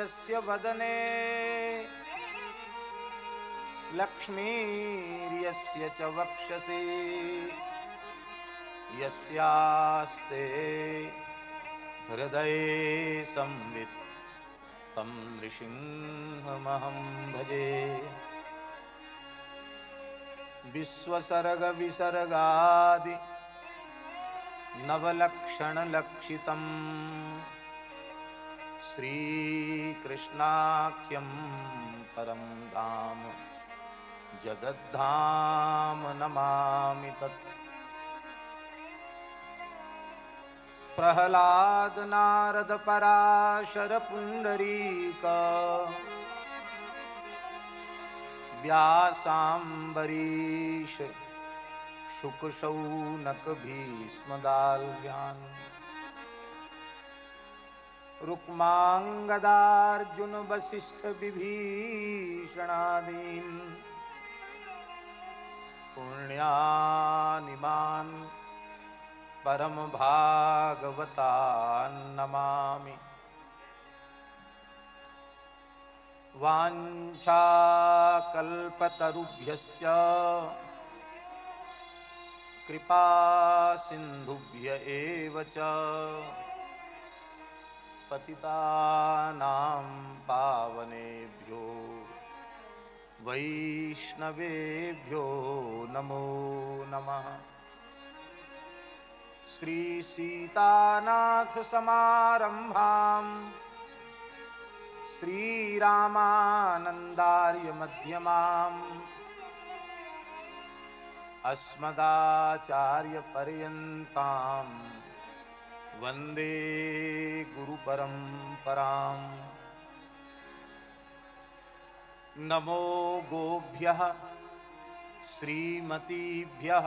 यस्य वदने लक्ष्मीर्यस्य च वक्षसि यस्यास्ते हृदये संवित् तं नृसिंहमहं भजे। विश्वसर्ग विसर्गादि नवलक्षणलक्षितं श्रीकृष्णाख्यं परं धाम जगद्धाम नमामि तत्। प्रह्लाद नारद पराशर पुंडरीक व्यासाम्बरीश शुक शौनक भीष्मदाल्भ्यान् रुक्मांगदार्जुन वसिष्ठ विभीषणादीन् पुण्यानिमान् परम भागवतान् नमामि। वाञ्छाकल्पतरुभ्यश्च कृपा सिन्धुभ्य एव च पतितानां पावनेभ्यो वैष्णवेभ्यो नमो नमः। श्री सीतानाथ समारंभां श्रीरामानंदार्य मध्यमाम् अस्मदाचार्य पर्यन्तां वन्दे गुरुपरम्पराम्। नमो गोभ्यः श्रीमतीभ्यः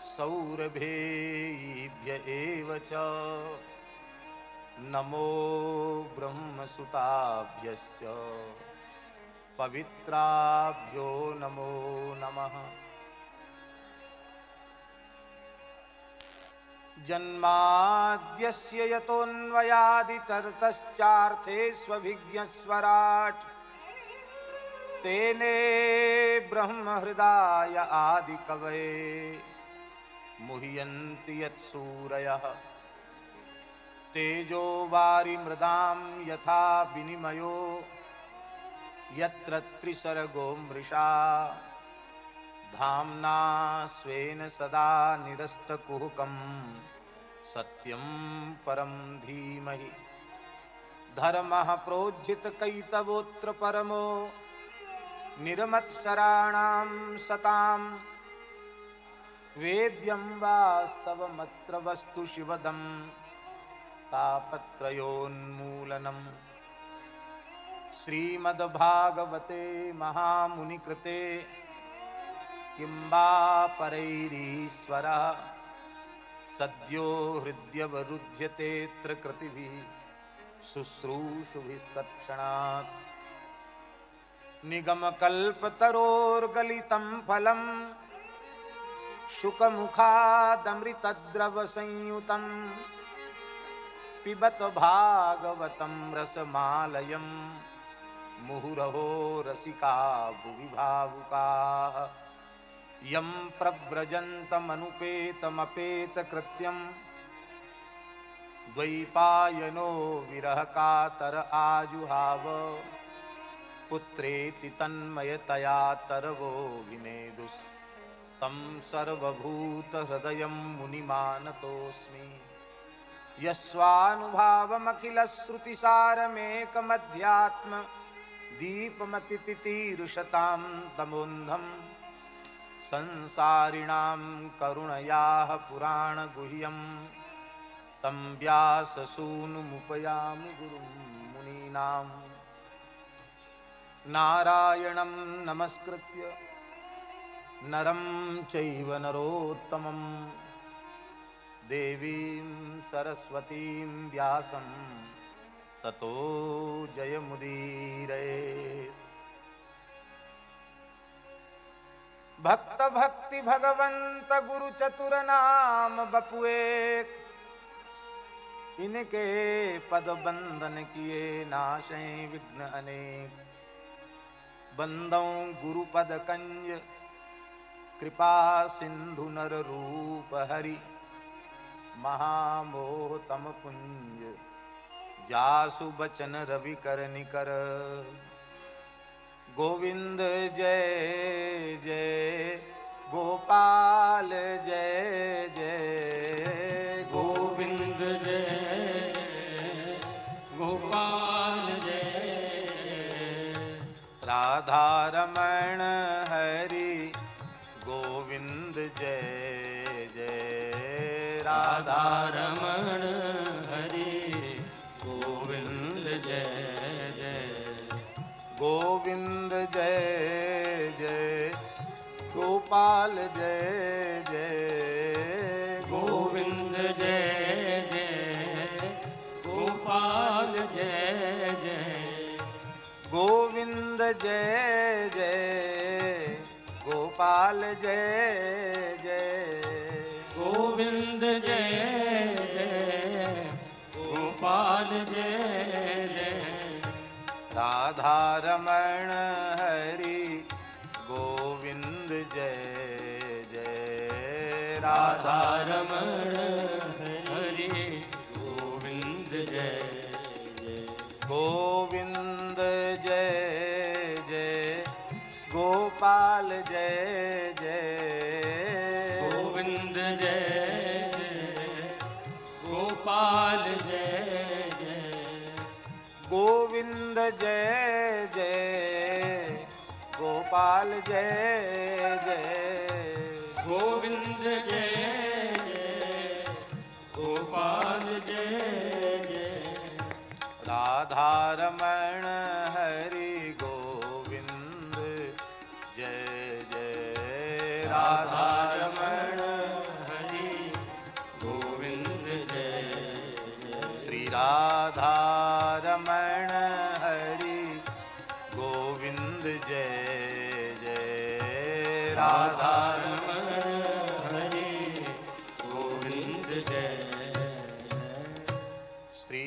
सौरभेभ्य एव च नमो ब्रह्मसुताभ्यश्च पवित्राभ्यो नमो नमः। जन्माद्यस्य यतोऽन्वयादितरतश्चार्थेष्वभिज्ञस्वराट् तेने ब्रह्महृदाय आदिकवये मुह्यन्ति यत्सूरयः। तेजो वारिमृदां यथा विनिमयो यत्र त्रिसर्गो मृषा धाम्ना स्वेन सदा निरस्तकुहकं सत्यं परं धीमहि। धर्मः प्रोज्झितकैतवोऽत्र परमो निर्मत्सराणां सतां वेद्यं वास्तवमत्र वस्तु शिवदं तापत्रयोन्मूलनम्। श्रीमद्भागवते महामुनिकृते किं वा परैरीश्वरः सद्यो हृद्यवरुध्यतेऽत्र कृतिभिः शुश्रूषुभिस्तत्क्षणात्। निगमकल्पतरोर्गलितं फलं शुकमुखादमृतद्रवसंयुतं पिबत भागवतं रसमालयं मुहुरहो रसिका भुवि भावुकाः। यं प्रव्रजन्तमनुपेतमपेतकृत्यं द्वैपायनो विरहकातर आजुहाव पुत्रेति तन्मयतया तरवो विनेदुस् तं सर्वभूतहृदयं मुनिमानतोऽस्मि। यस्वानुभावमखिलश्रुतिसारमेकमध्यात्म दीपमतितितीर्षतां तमोन्धं संसारिणां करुणयाः पुराणगुह्यं तं व्याससूनुमुपयामि गुरुं मुनीनां। नारायणं नमस्कृत्य नरं चैव नरोत्तमं देवीं सरस्वतीं व्यासं ततो जयमुदीरयेत्। भक्त भक्ति भगवंत गुरु चतुर नाम बपुएक इनके पद बंधन किए नाशे विघ्न अनेक। बंदों गुरुपद कंज कृपा सिंधु नर रूप हरि। महामोह तम पुंज जासु बचन रवि कर निकर। गोविंद जय जय गोपाल जय जय। गोविंद जय गोपाल जय। राधा रमण हरि गोविंद जय जय। राधा रमण हरि गोविंद जय जय। गोविंद जय जय गोपाल जय जय। गोविंद जय जय गोपाल जय जय। गोविंद जय जय गोपाल जय जय। गोविंद जय जय गोपाल जय जय। राधा रमण हरि गोविंद जय जय। राधा रमण हरि गोविंद जय जय। गोविंद जय जय गोपाल जय जय। गोविंद जय जय गोपाल जय जय। गोविंद जय जय गोपाल जय जय। गोविंद जय जय गोपाल जय जय। राधा रमण हरि गोविंद जय जय। राधा रमण हरि गोविंद जय जय। श्री राधा रमण हरि गोविंद जय जय। राधा रमण हरि गोविंद जय जय। श्री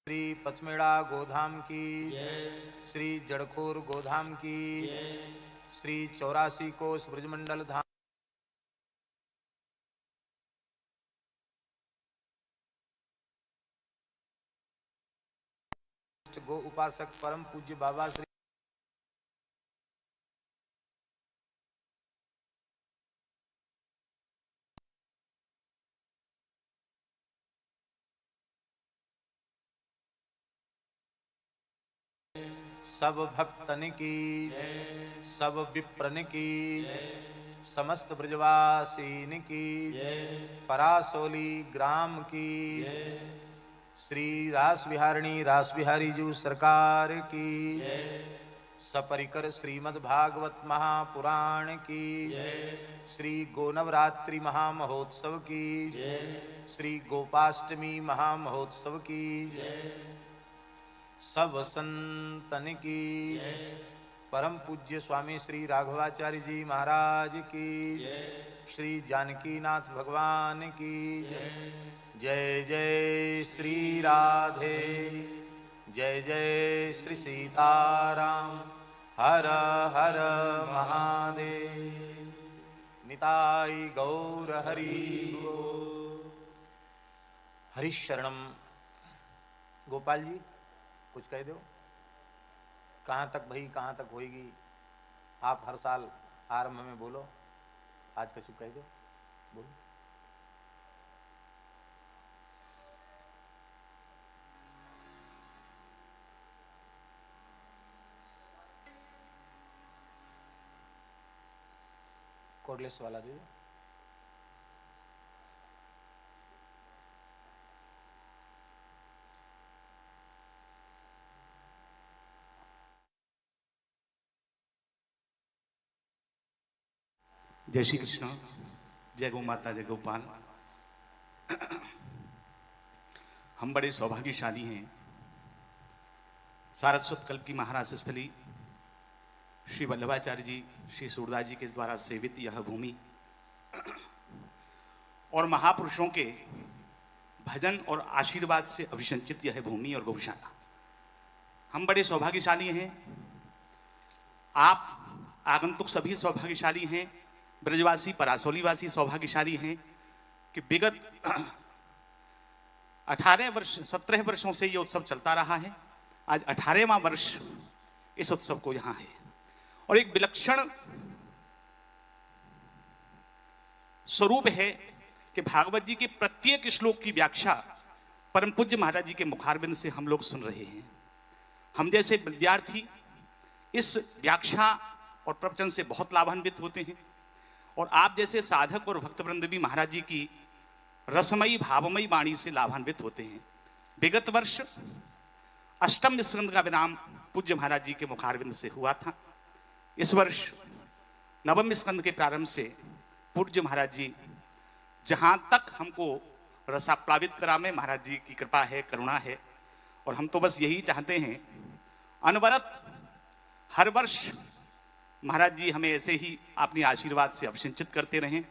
श्री पचमेड़ा गोधाम की, श्री जड़खोर गोधाम की, श्री 84 कोस ब्रजमंडल धाम गो उपासक परम पूज्य बाबा श्री सब भक्तन की, सब विप्रन की, समस्त ब्रजवासीन की, परासोली ग्राम की, श्री रास बिहारिणी रास बिहारी जी सरकार की, सपरिकर श्रीमद् भागवत महापुराण की, श्री गोनवरात्रि महामहोत्सव की, श्री गोपाष्टमी महामहोत्सव की, सब संतन की, परम पूज्य स्वामी श्री राघवाचार्य जी महाराज की, श्री जानकीनाथ भगवान की जय जय श्री राधे जय जय श्री सीताराम। हर हर महादेव। निताई गौर हरि बोल। हरिशरणम। गोपाल जी कुछ कह दो। कहाँ तक भई, कहाँ तक होएगी? आप हर साल आरंभ में बोलो, आज कछु कह दो, बोलो। कोडलेस वाला दे दो। जय श्री कृष्ण, जय गौ माता, जय गोपाल। हम बड़े सौभाग्यशाली हैं। सारस्वत कल्प की महाराज स्थली श्री वल्लभाचार्य जी, श्री सूरदास जी के द्वारा सेवित यह भूमि और महापुरुषों के भजन और आशीर्वाद से अभिषंचित यह भूमि और गौशाला, हम बड़े सौभाग्यशाली हैं। आप आगंतुक सभी सौभाग्यशाली हैं। ब्रजवासी, परासौलीवासी सौभाग्यशाली हैं कि विगत 17 वर्षों से ये उत्सव चलता रहा है। आज 18वां वर्ष इस उत्सव को यहाँ है और एक विलक्षण स्वरूप है कि भागवत जी के प्रत्येक श्लोक की व्याख्या परम पूज्य महाराज जी के मुखारबिंद से हम लोग सुन रहे हैं। हम जैसे विद्यार्थी इस व्याख्या और प्रवचन से बहुत लाभान्वित होते हैं और आप जैसे साधक और भक्तवृंद भी महाराज जी की रसमयी भावमयी वाणी से लाभान्वित होते हैं। विगत वर्ष अष्टम स्कंद का विराम पूज्य महाराज जी के मुखारबिंद से हुआ था। इस वर्ष नवम स्कंद के प्रारंभ से पूज्य महाराज जी जहां तक हमको रसाप्लावित करा में महाराज जी की कृपा है, करुणा है और हम तो बस यही चाहते हैं अनवरत हर वर्ष महाराज जी हमें ऐसे ही अपनी आशीर्वाद से अभिषिंचित करते रहें।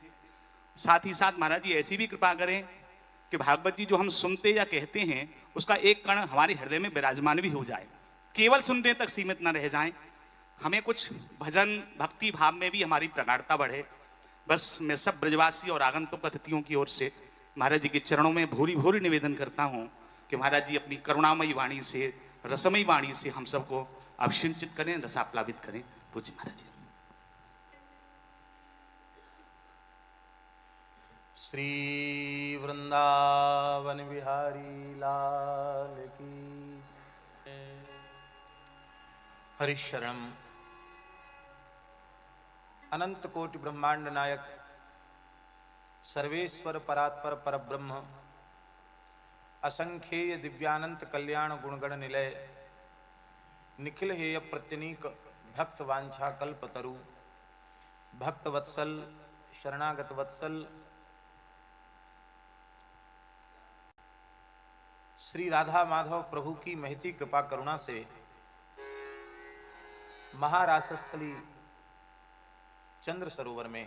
साथ ही साथ महाराज जी ऐसी भी कृपा करें कि भागवत जी जो हम सुनते या कहते हैं उसका एक कण हमारे हृदय में विराजमान भी हो जाए, केवल सुनने तक सीमित न रह जाएं। हमें कुछ भजन भक्ति भाव में भी हमारी प्रगाढ़ता बढ़े। बस मैं सब ब्रजवासी और आगंतुक अतिथियों की ओर से महाराज जी के चरणों में भूरी भूरी निवेदन करता हूँ कि महाराज जी अपनी करुणामयी वाणी से, रसमयी वाणी से हम सबको अभिषिंचित करें, रसाप्लावित करें। पूज्य महाराज जी। श्री वृंदावन बिहारी लाल की हरिशरणम। अनंत कोटि ब्रह्मांड नायक सर्वेश्वर परात्पर परब्रह्म असंख्येय दिव्यानंत कल्याण गुणगण निलय निखिल हेय प्रत्यनीक भक्त वांछा कल्पतरु भक्त वत्सल शरणागत वत्सल श्री राधा माधव प्रभु की महती कृपा करुणा से महारासस्थली चंद्र सरोवर में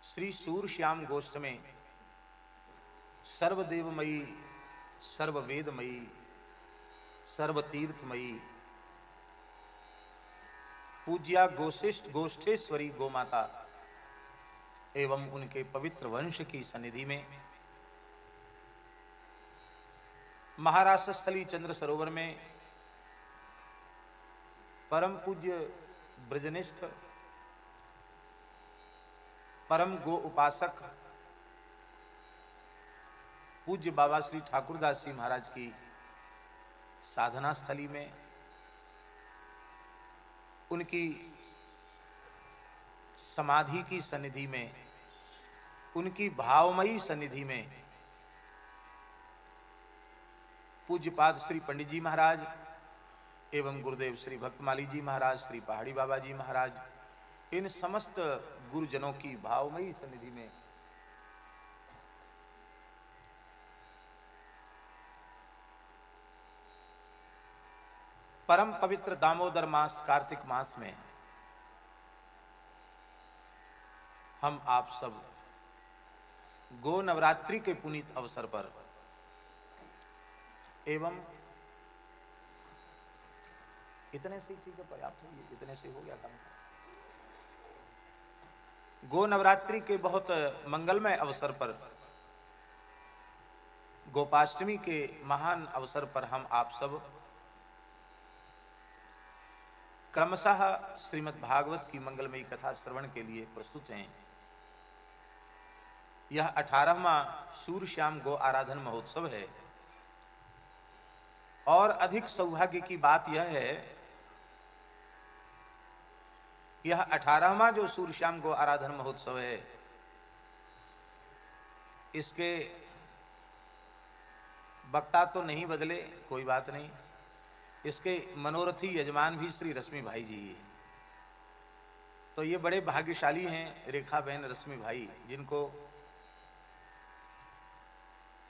श्री सूरश्याम गोष्ठ में सर्वदेवमयी, सर्ववेदमयी, सर्वतीर्थमयी पूज्या गोष्ठेश्वरी गोमाता एवं उनके पवित्र वंश की सन्निधि में महाराष्ट्रस्थली चंद्र सरोवर में परम पूज्य ब्रजनिष्ठ परम गो उपासक पूज्य बाबा श्री ठाकुरदास जी महाराज की साधना स्थली में उनकी समाधि की सन्निधि में, उनकी भावमयी सन्निधि में पूज्यपाद श्री पंडित जी महाराज एवं गुरुदेव श्री भक्तमाली जी महाराज, श्री पहाड़ी बाबा जी महाराज, इन समस्त गुरुजनों की भावमयी सन्निधि में परम पवित्र दामोदर मास कार्तिक मास में हम आप सब गो नवरात्रि के पुनीत अवसर पर एवं इतने से ठीक है, पर्याप्त हो, इतने से हो गया काम। गो नवरात्रि के बहुत मंगलमय अवसर पर, गोपाष्टमी के महान अवसर पर हम आप सब क्रमशः श्रीमद् भागवत की मंगलमयी कथा श्रवण के लिए प्रस्तुत हैं। यह 18वां सूर्यश्याम गो आराधन महोत्सव है और अधिक सौभाग्य की बात यह है कि यह 18वां जो सूर्यश्याम गो आराधन महोत्सव है, इसके वक्ता तो नहीं बदले, कोई बात नहीं, इसके मनोरथी यजमान भी श्री रश्मि भाई जी हैं। तो ये बड़े भाग्यशाली हैं रेखा बहन रश्मि भाई, जिनको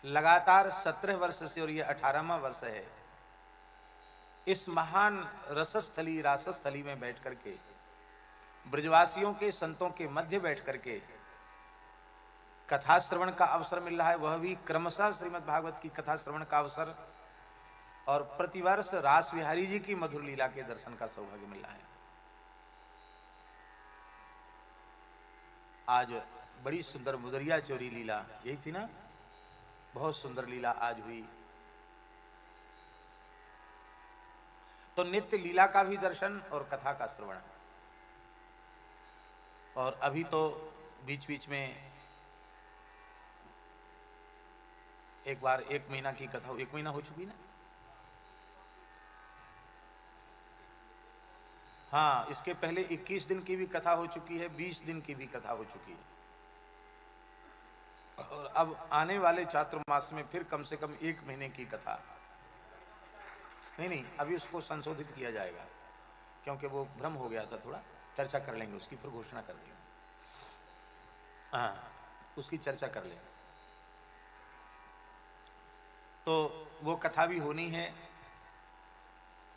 लगातार 17 वर्ष से, और ये 18वां वर्ष है, इस महान रसस्थली रासस्थली में बैठ करके, ब्रजवासियों के संतों के मध्य बैठ करके कथा श्रवण का अवसर मिल रहा है, वह भी क्रमशः श्रीमद् भागवत की कथा श्रवण का अवसर, और प्रतिवर्ष रास बिहारी जी की मधुर लीला के दर्शन का सौभाग्य मिल रहा है। आज बड़ी सुंदर मुदरिया चोरी लीला, यही थी ना, बहुत सुंदर लीला आज हुई। तो नित्य लीला का भी दर्शन और कथा का श्रवण, और अभी तो बीच बीच में एक बार 1 महीना की कथा, 1 महीना हो चुकी ना, हाँ, इसके पहले 21 दिन की भी कथा हो चुकी है, 20 दिन की भी कथा हो चुकी है, और अब आने वाले चातुर्मास में फिर कम से कम 1 महीने की कथा। नहीं, अभी उसको संशोधित किया जाएगा, क्योंकि वो भ्रम हो गया था थोड़ा, चर्चा कर लेंगे उसकी, फिर घोषणा कर देंगे। हाँ, उसकी चर्चा कर लेंगे। तो वो कथा भी होनी है।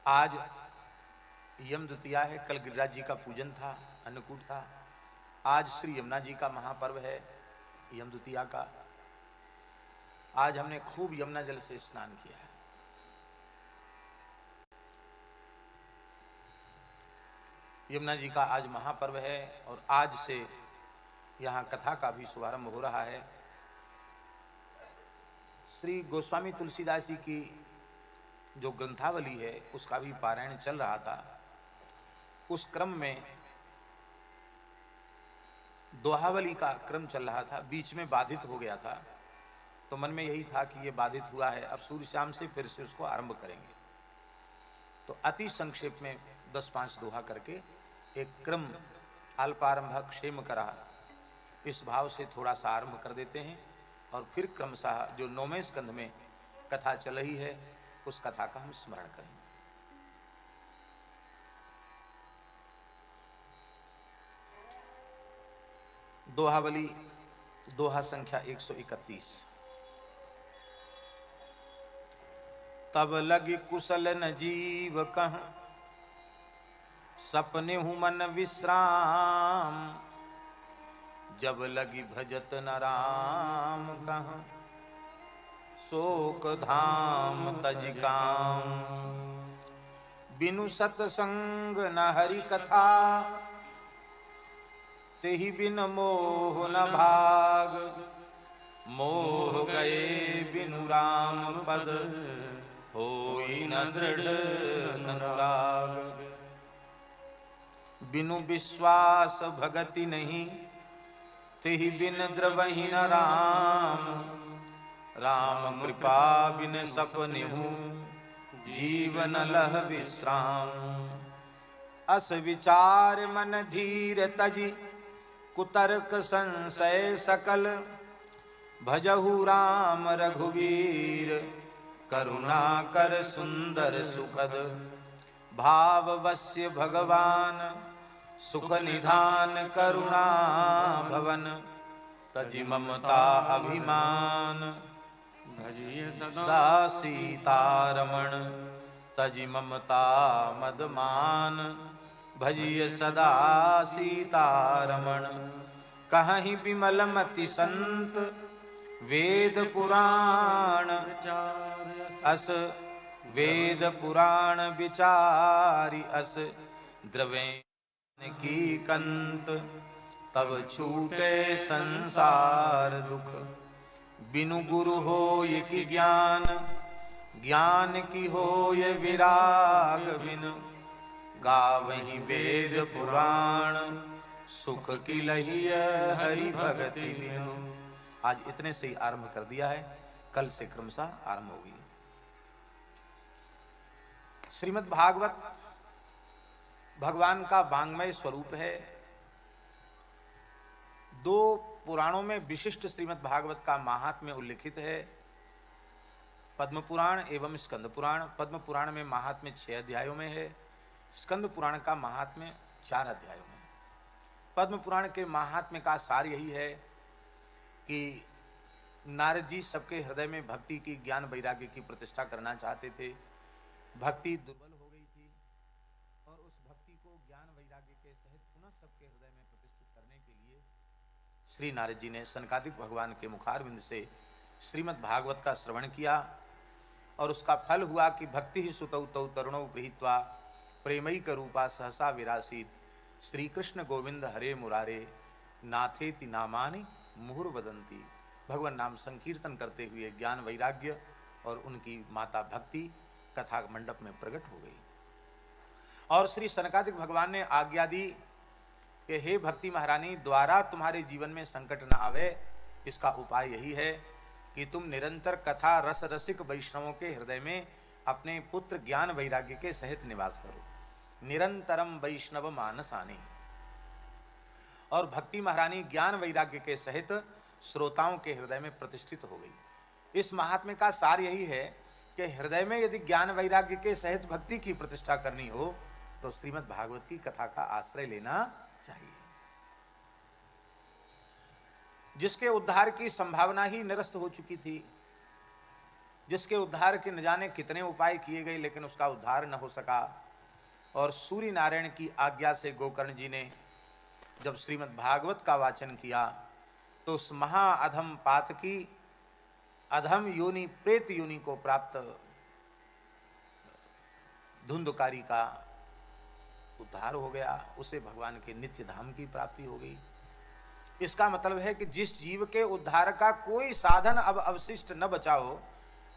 आज यम द्वितीया है, कल गिरिराज जी का पूजन था, अन्नकूट था, आज श्री यमुना जी का महापर्व है यम द्वितीया का। आज हमने खूब यमुना जल से स्नान किया है। यमुना जी का आज महापर्व है, और आज से यहाँ कथा का भी शुभारंभ हो रहा है। श्री गोस्वामी तुलसीदास जी की जो ग्रंथावली है, उसका भी पारायण चल रहा था। उस क्रम में दोहावली का क्रम चल रहा था, बीच में बाधित हो गया था, तो मन में यही था कि ये बाधित हुआ है, अब सूर्यश्याम से फिर से उसको आरंभ करेंगे। तो अति संक्षेप में 10-5 दोहा करके एक क्रम अल्पारंभ क्षेम करा, इस भाव से थोड़ा सा आरंभ कर देते हैं, और फिर क्रमशः जो 9वें स्कंध में कथा चल रही है, उस कथा का हम स्मरण करेंगे। दोहावली, दोहा संख्या 131। तब लगी कुशल न जीव कह, सपने हूँ मन विश्राम, जब लगी भजत न राम कह, शोक धाम तज काम। बिनु सतसंग न हरि कथा, तेहि बिन मोह न भाग, मोह गए बिनु राम पद, होई न दृढ़ अनुराग। बिनु विश्वास भगति नहीं, तेहि बिन द्रवहि न राम, राम कृपा बिन सपने हूँ, जीवन लह विश्राम। अस विचार मन धीर तजी, कुतर्क संशय सकल, भजहु राम रघुवीर, करुणा कर सुंदर सुखद। भाववश्य भगवान, सुख निधान करुणा भवन, तजि ममता अभिमान, भजिए सदा सीतारमण। तजि ममता मदमान, भजिए सदा सीतारमण। कहीं बिमल मति संत, वेद पुराण, अस वेद पुराण विचारी अस द्रवेन की कंत, तब छूटे संसार दुख। बिनु गुरु हो ये ज्ञान, ज्ञान की हो ये विराग बिनु। गावहीं वेद पुराण, सुख की लहिय हरि भगति बिनु। आज इतने से ही आरंभ कर दिया है, कल से क्रमशः आरंभ होगी। श्रीमद् भागवत भगवान का वांग्मय स्वरूप है। दो पुराणों में विशिष्ट श्रीमद् भागवत का महात्म्य उल्लिखित है, पद्म पुराण एवं स्कंद पुराण। पद्म पुराण में महात्म्य 6 अध्यायों में है, स्कंद पुराण का महात्म्य 4 अध्यायों में। पद्म पुराण के महात्म्य का सार यही है कि नारद जी सबके हृदय में भक्ति की, ज्ञान वैराग्य की प्रतिष्ठा करना चाहते थे। भक्ति दुर्बल हो गई थी और उस भक्ति को ज्ञान वैराग्य के सहित पुनः सबके हृदय में प्रतिष्ठित करने के लिए श्री नारद जी ने सनकादिक भगवान के मुखारविंद से श्रीमद् भागवत का श्रवण किया और उसका फल हुआ कि भक्ति ही सुतौ तौ तरुणौ गृहीत्वा प्रेमैक रूपा सहसा विरासीत। श्री कृष्ण गोविंद हरे मुरारे नाथेति नामानि मुहुर्वदन्ति। भगवान नाम संकीर्तन करते हुए ज्ञान वैराग्य और उनकी माता भक्ति कथा मंडप में प्रकट हो गई। और श्री सनकादिक भगवान ने आज्ञा दी कि हे भक्ति महारानी, द्वारा तुम्हारे जीवन में संकट न आवे, इसका उपाय यही है कि तुम निरंतर कथा रस रसिक वैष्णवों के हृदय में अपने पुत्र ज्ञान वैराग्य के सहित निवास करो। निरंतरम वैष्णव मानसानी। और भक्ति महारानी ज्ञान वैराग्य के सहित श्रोताओं के हृदय में प्रतिष्ठित हो गई। इस महात्म्य का सार यही है कि हृदय में यदि ज्ञान वैराग्य के सहित भक्ति की प्रतिष्ठा करनी हो तो श्रीमद् भागवत की कथा का आश्रय लेना चाहिए। जिसके उद्धार की संभावना ही निरस्त हो चुकी थी, जिसके उद्धार के न जाने कितने उपाय किए गए लेकिन उसका उद्धार न हो सका, और सूर्य नारायण की आज्ञा से गोकर्ण जी ने जब श्रीमद् भागवत का वाचन किया तो उस महाअधम पातकी अधम योनि प्रेत योनि को प्राप्त धुंधकारी का उद्धार हो गया, उसे भगवान के नित्य धाम की प्राप्ति हो गई। इसका मतलब है कि जिस जीव के उद्धार का कोई साधन अब अवशिष्ट न बचा हो,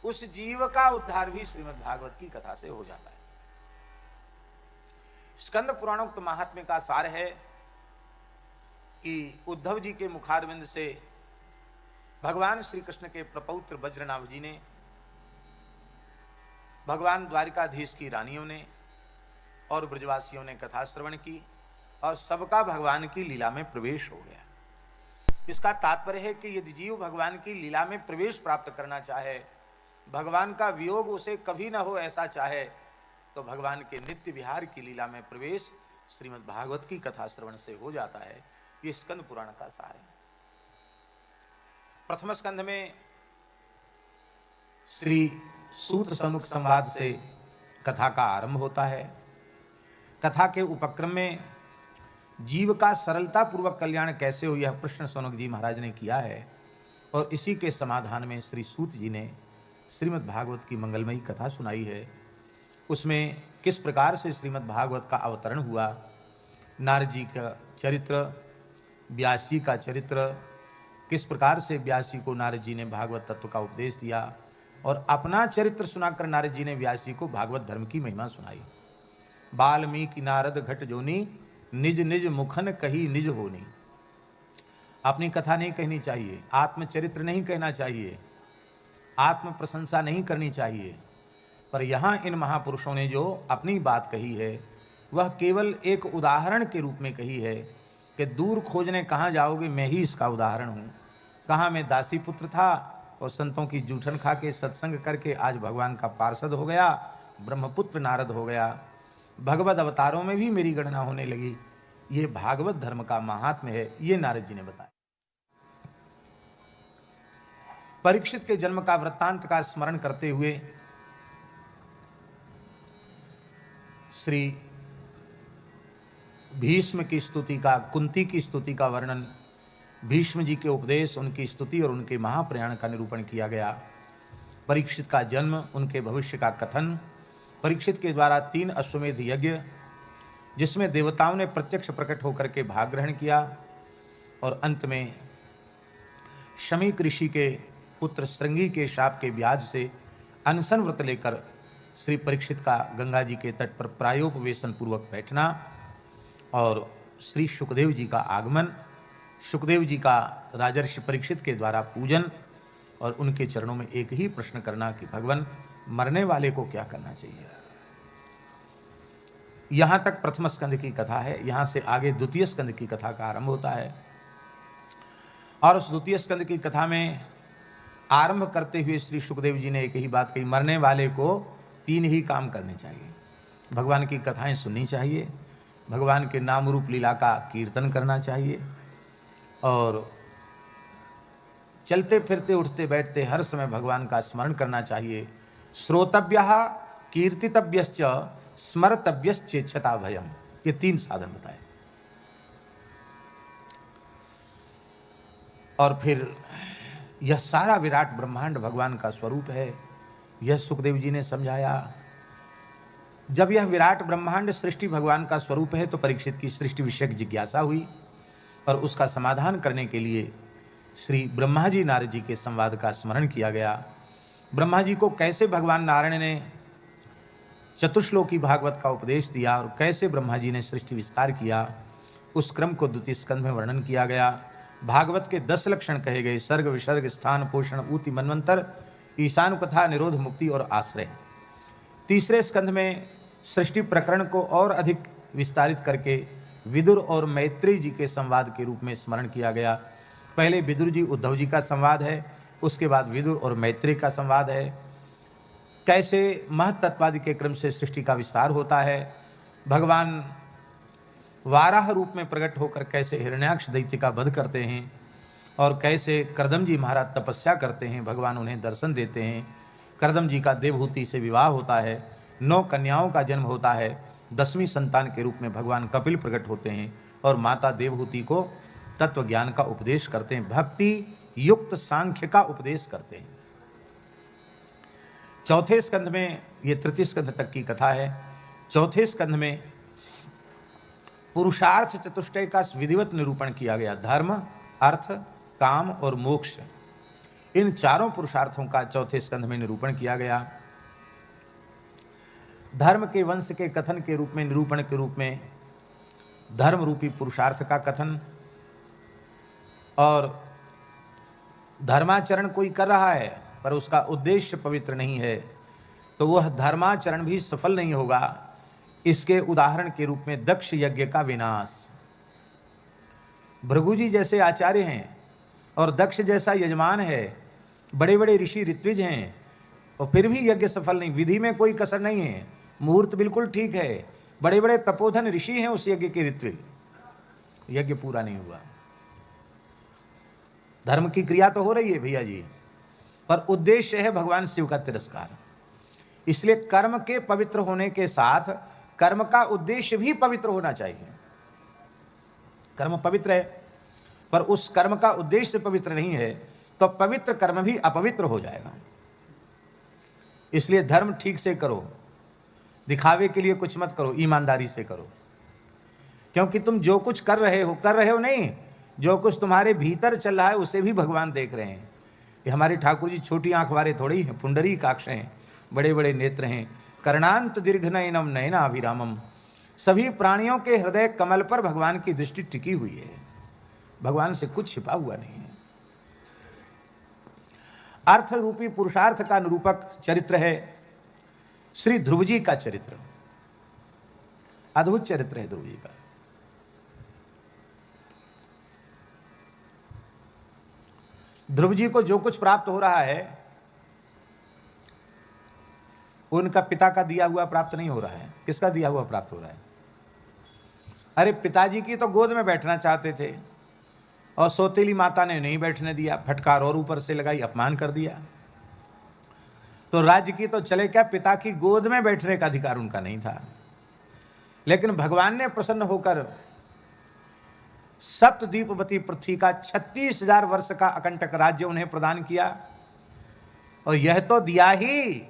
उस जीव का उद्धार भी श्रीमद् भागवत की कथा से हो जाता है। स्कंद पुराणोक्त महात्म्य का सार है कि उद्धव जी के मुखारविंद से भगवान श्री कृष्ण के प्रपौत्र वज्रनाभ जी ने, भगवान द्वारिकाधीश की रानियों ने और ब्रजवासियों ने कथा श्रवण की और सबका भगवान की लीला में प्रवेश हो गया। इसका तात्पर्य है कि यदि जीव भगवान की लीला में प्रवेश प्राप्त करना चाहे, भगवान का वियोग उसे कभी न हो ऐसा चाहे, तो भगवान के नित्य विहार की लीला में प्रवेश श्रीमद् भागवत की कथा श्रवण से हो जाता है। ये स्कंद पुराण का सार है। प्रथम स्कंध में श्री सूत समुख संवाद से कथा का आरंभ होता है। कथा के उपक्रम में जीव का सरलता पूर्वक कल्याण कैसे हो, यह प्रश्न सौनक जी महाराज ने किया है और इसी के समाधान में श्री सूत जी ने श्रीमद् भागवत की मंगलमयी कथा सुनाई है। उसमें किस प्रकार से श्रीमद् भागवत का अवतरण हुआ, नारद जी का चरित्र, व्यास जी का चरित्र, किस प्रकार से व्यास जी को नारद जी ने भागवत तत्व का उपदेश दिया और अपना चरित्र सुनाकर नारद जी ने व्यास जी को भागवत धर्म की महिमा सुनाई। वाल्मीकि नारद घट जोनी, निज निज मुखन कही निज होनी। अपनी कथा नहीं कहनी चाहिए, आत्मचरित्र नहीं कहना चाहिए, आत्म प्रशंसा नहीं करनी चाहिए, पर यहाँ इन महापुरुषों ने जो अपनी बात कही है वह केवल एक उदाहरण के रूप में कही है कि दूर खोजने कहाँ जाओगे, मैं ही इसका उदाहरण हूँ। कहाँ मैं दासी पुत्र था और संतों की जूठन खा के सत्संग करके आज भगवान का पार्षद हो गया, ब्रह्मपुत्र नारद हो गया। भगवत अवतारों में भी मेरी गणना होने लगी। ये भागवत धर्म का महात्म्य है, ये नारद जी ने बताया। परीक्षित के जन्म का वृत्तांत का स्मरण करते हुए श्री भीष्म की स्तुति का, कुंती की स्तुति का वर्णन, भीष्म जी के उपदेश, उनकी स्तुति और उनके महाप्रयाण का निरूपण किया गया। परीक्षित का जन्म, उनके भविष्य का कथन, परीक्षित के द्वारा 3 अश्वमेध यज्ञ जिसमें देवताओं ने प्रत्यक्ष प्रकट होकर के भाग ग्रहण किया, और अंत में शमीक ऋषि के पुत्र श्रृंगी के शाप के ब्याज से अनशन व्रत लेकर श्री परीक्षित का गंगा जी के तट पर प्रायोपवेशन पूर्वक बैठना, और श्री सुखदेव जी का आगमन, सुखदेव जी का राजर्षि परीक्षित के द्वारा पूजन, और उनके चरणों में एक ही प्रश्न करना कि भगवान मरने वाले को क्या करना चाहिए। यहां तक प्रथम स्कंद की कथा है। यहां से आगे द्वितीय स्कंद की कथा का आरंभ होता है, और उस द्वितीय स्कंद की कथा में आरंभ करते हुए श्री सुखदेव जी ने एक ही बात कही, मरने वाले को 3 ही काम करने चाहिए। भगवान की कथाएं सुननी चाहिए, भगवान के नाम रूप लीला का कीर्तन करना चाहिए, और चलते फिरते उठते बैठते हर समय भगवान का स्मरण करना चाहिए। श्रोतव्यः कीर्तितव्यश्च स्मर्तव्यश्चेच्छता भयम, ये 3 साधन बताए। और फिर यह सारा विराट ब्रह्मांड भगवान का स्वरूप है, यह सुखदेव जी ने समझाया। जब यह विराट ब्रह्मांड सृष्टि भगवान का स्वरूप है तो परीक्षित की सृष्टि विषयक जिज्ञासा हुई, और उसका समाधान करने के लिए श्री ब्रह्मा जी नारद जी के संवाद का स्मरण किया गया। ब्रह्मा जी को कैसे भगवान नारायण ने चतुश्लोकी भागवत का उपदेश दिया और कैसे ब्रह्मा जी ने सृष्टि विस्तार किया, उस क्रम को द्वितीय स्कंध में वर्णन किया गया। भागवत के 10 लक्षण कहे गए, सर्ग विसर्ग स्थान पोषण ऊति मनवंतर ईशान कथा निरोध मुक्ति और आश्रय। तीसरे स्कंध में सृष्टि प्रकरण को और अधिक विस्तारित करके विदुर और मैत्री जी के संवाद के रूप में स्मरण किया गया। पहले विदुर जी उद्धव जी का संवाद है, उसके बाद विदुर और मैत्री का संवाद है। कैसे महत्त्वादि के क्रम से सृष्टि का विस्तार होता है, भगवान वाराह रूप में प्रकट होकर कैसे हिरण्याक्ष दैत्य का वध करते हैं, और कैसे करदम जी महाराज तपस्या करते हैं, भगवान उन्हें दर्शन देते हैं। करदम जी का देवहूति से विवाह होता है, 9 कन्याओं का जन्म होता है, 10वीं संतान के रूप में भगवान कपिल प्रकट होते हैं और माता देवहूति को तत्व ज्ञान का उपदेश करते हैं, भक्ति युक्त सांख्य का उपदेश करते हैं। चौथे स्कंध में, ये तृतीय स्कंध तक की कथा है, चौथे स्कंध में पुरुषार्थ चतुष्टय का विधिवत निरूपण किया गया। धर्म, अर्थ, काम और मोक्ष, इन चारों पुरुषार्थों का चौथे स्कंध में निरूपण किया गया। धर्म के वंश के कथन के रूप में, निरूपण के रूप में धर्म रूपी पुरुषार्थ का कथन, और धर्माचरण कोई कर रहा है पर उसका उद्देश्य पवित्र नहीं है तो वह धर्माचरण भी सफल नहीं होगा। इसके उदाहरण के रूप में दक्ष यज्ञ का विनाश। भृगु जी जैसे आचार्य हैं और दक्ष जैसा यजमान है, बड़े बड़े ऋषि ऋत्विज हैं, और फिर भी यज्ञ सफल नहीं, विधि में कोई कसर नहीं है, मुहूर्त बिल्कुल ठीक है, बड़े बड़े तपोधन ऋषि हैं उस यज्ञ के ऋत्विज, यज्ञ पूरा नहीं हुआ। धर्म की क्रिया तो हो रही है भैया जी, पर उद्देश्य है भगवान शिव का तिरस्कार। इसलिए कर्म के पवित्र होने के साथ कर्म का उद्देश्य भी पवित्र होना चाहिए। कर्म पवित्र है पर उस कर्म का उद्देश्य पवित्र नहीं है तो पवित्र कर्म भी अपवित्र हो जाएगा। इसलिए धर्म ठीक से करो, दिखावे के लिए कुछ मत करो, ईमानदारी से करो, क्योंकि तुम जो कुछ कर रहे हो नहीं, जो कुछ तुम्हारे भीतर चल रहा है उसे भी भगवान देख रहे हैं। ये हमारे ठाकुर जी छोटी आंख वाले थोड़ी हैं, पुंडरी काक्ष हैं, बड़े बड़े नेत्र हैं, कर्णांत दीर्घ नयनम नयनाभिरामम। सभी प्राणियों के हृदय कमल पर भगवान की दृष्टि टिकी हुई है, भगवान से कुछ छिपा हुआ नहीं है। अर्थ रूपी पुरुषार्थ का निरूपक चरित्र है श्री ध्रुव जी का चरित्र। अद्भुत चरित्र है ध्रुव जी का। ध्रुव जी को जो कुछ प्राप्त हो रहा है उनका पिता का दिया हुआ प्राप्त नहीं हो रहा है। किसका दिया हुआ प्राप्त हो रहा है? अरे पिताजी की तो गोद में बैठना चाहते थे और सौतेली माता ने नहीं बैठने दिया, फटकार और ऊपर से लगाई, अपमान कर दिया। तो राज्य की तो चले क्या, पिता की गोद में बैठने का अधिकार उनका नहीं था। लेकिन भगवान ने प्रसन्न होकर सप्तद्वीपवती पृथ्वी का 36,000 वर्ष का अकंटक राज्य उन्हें प्रदान किया। और यह तो दिया ही,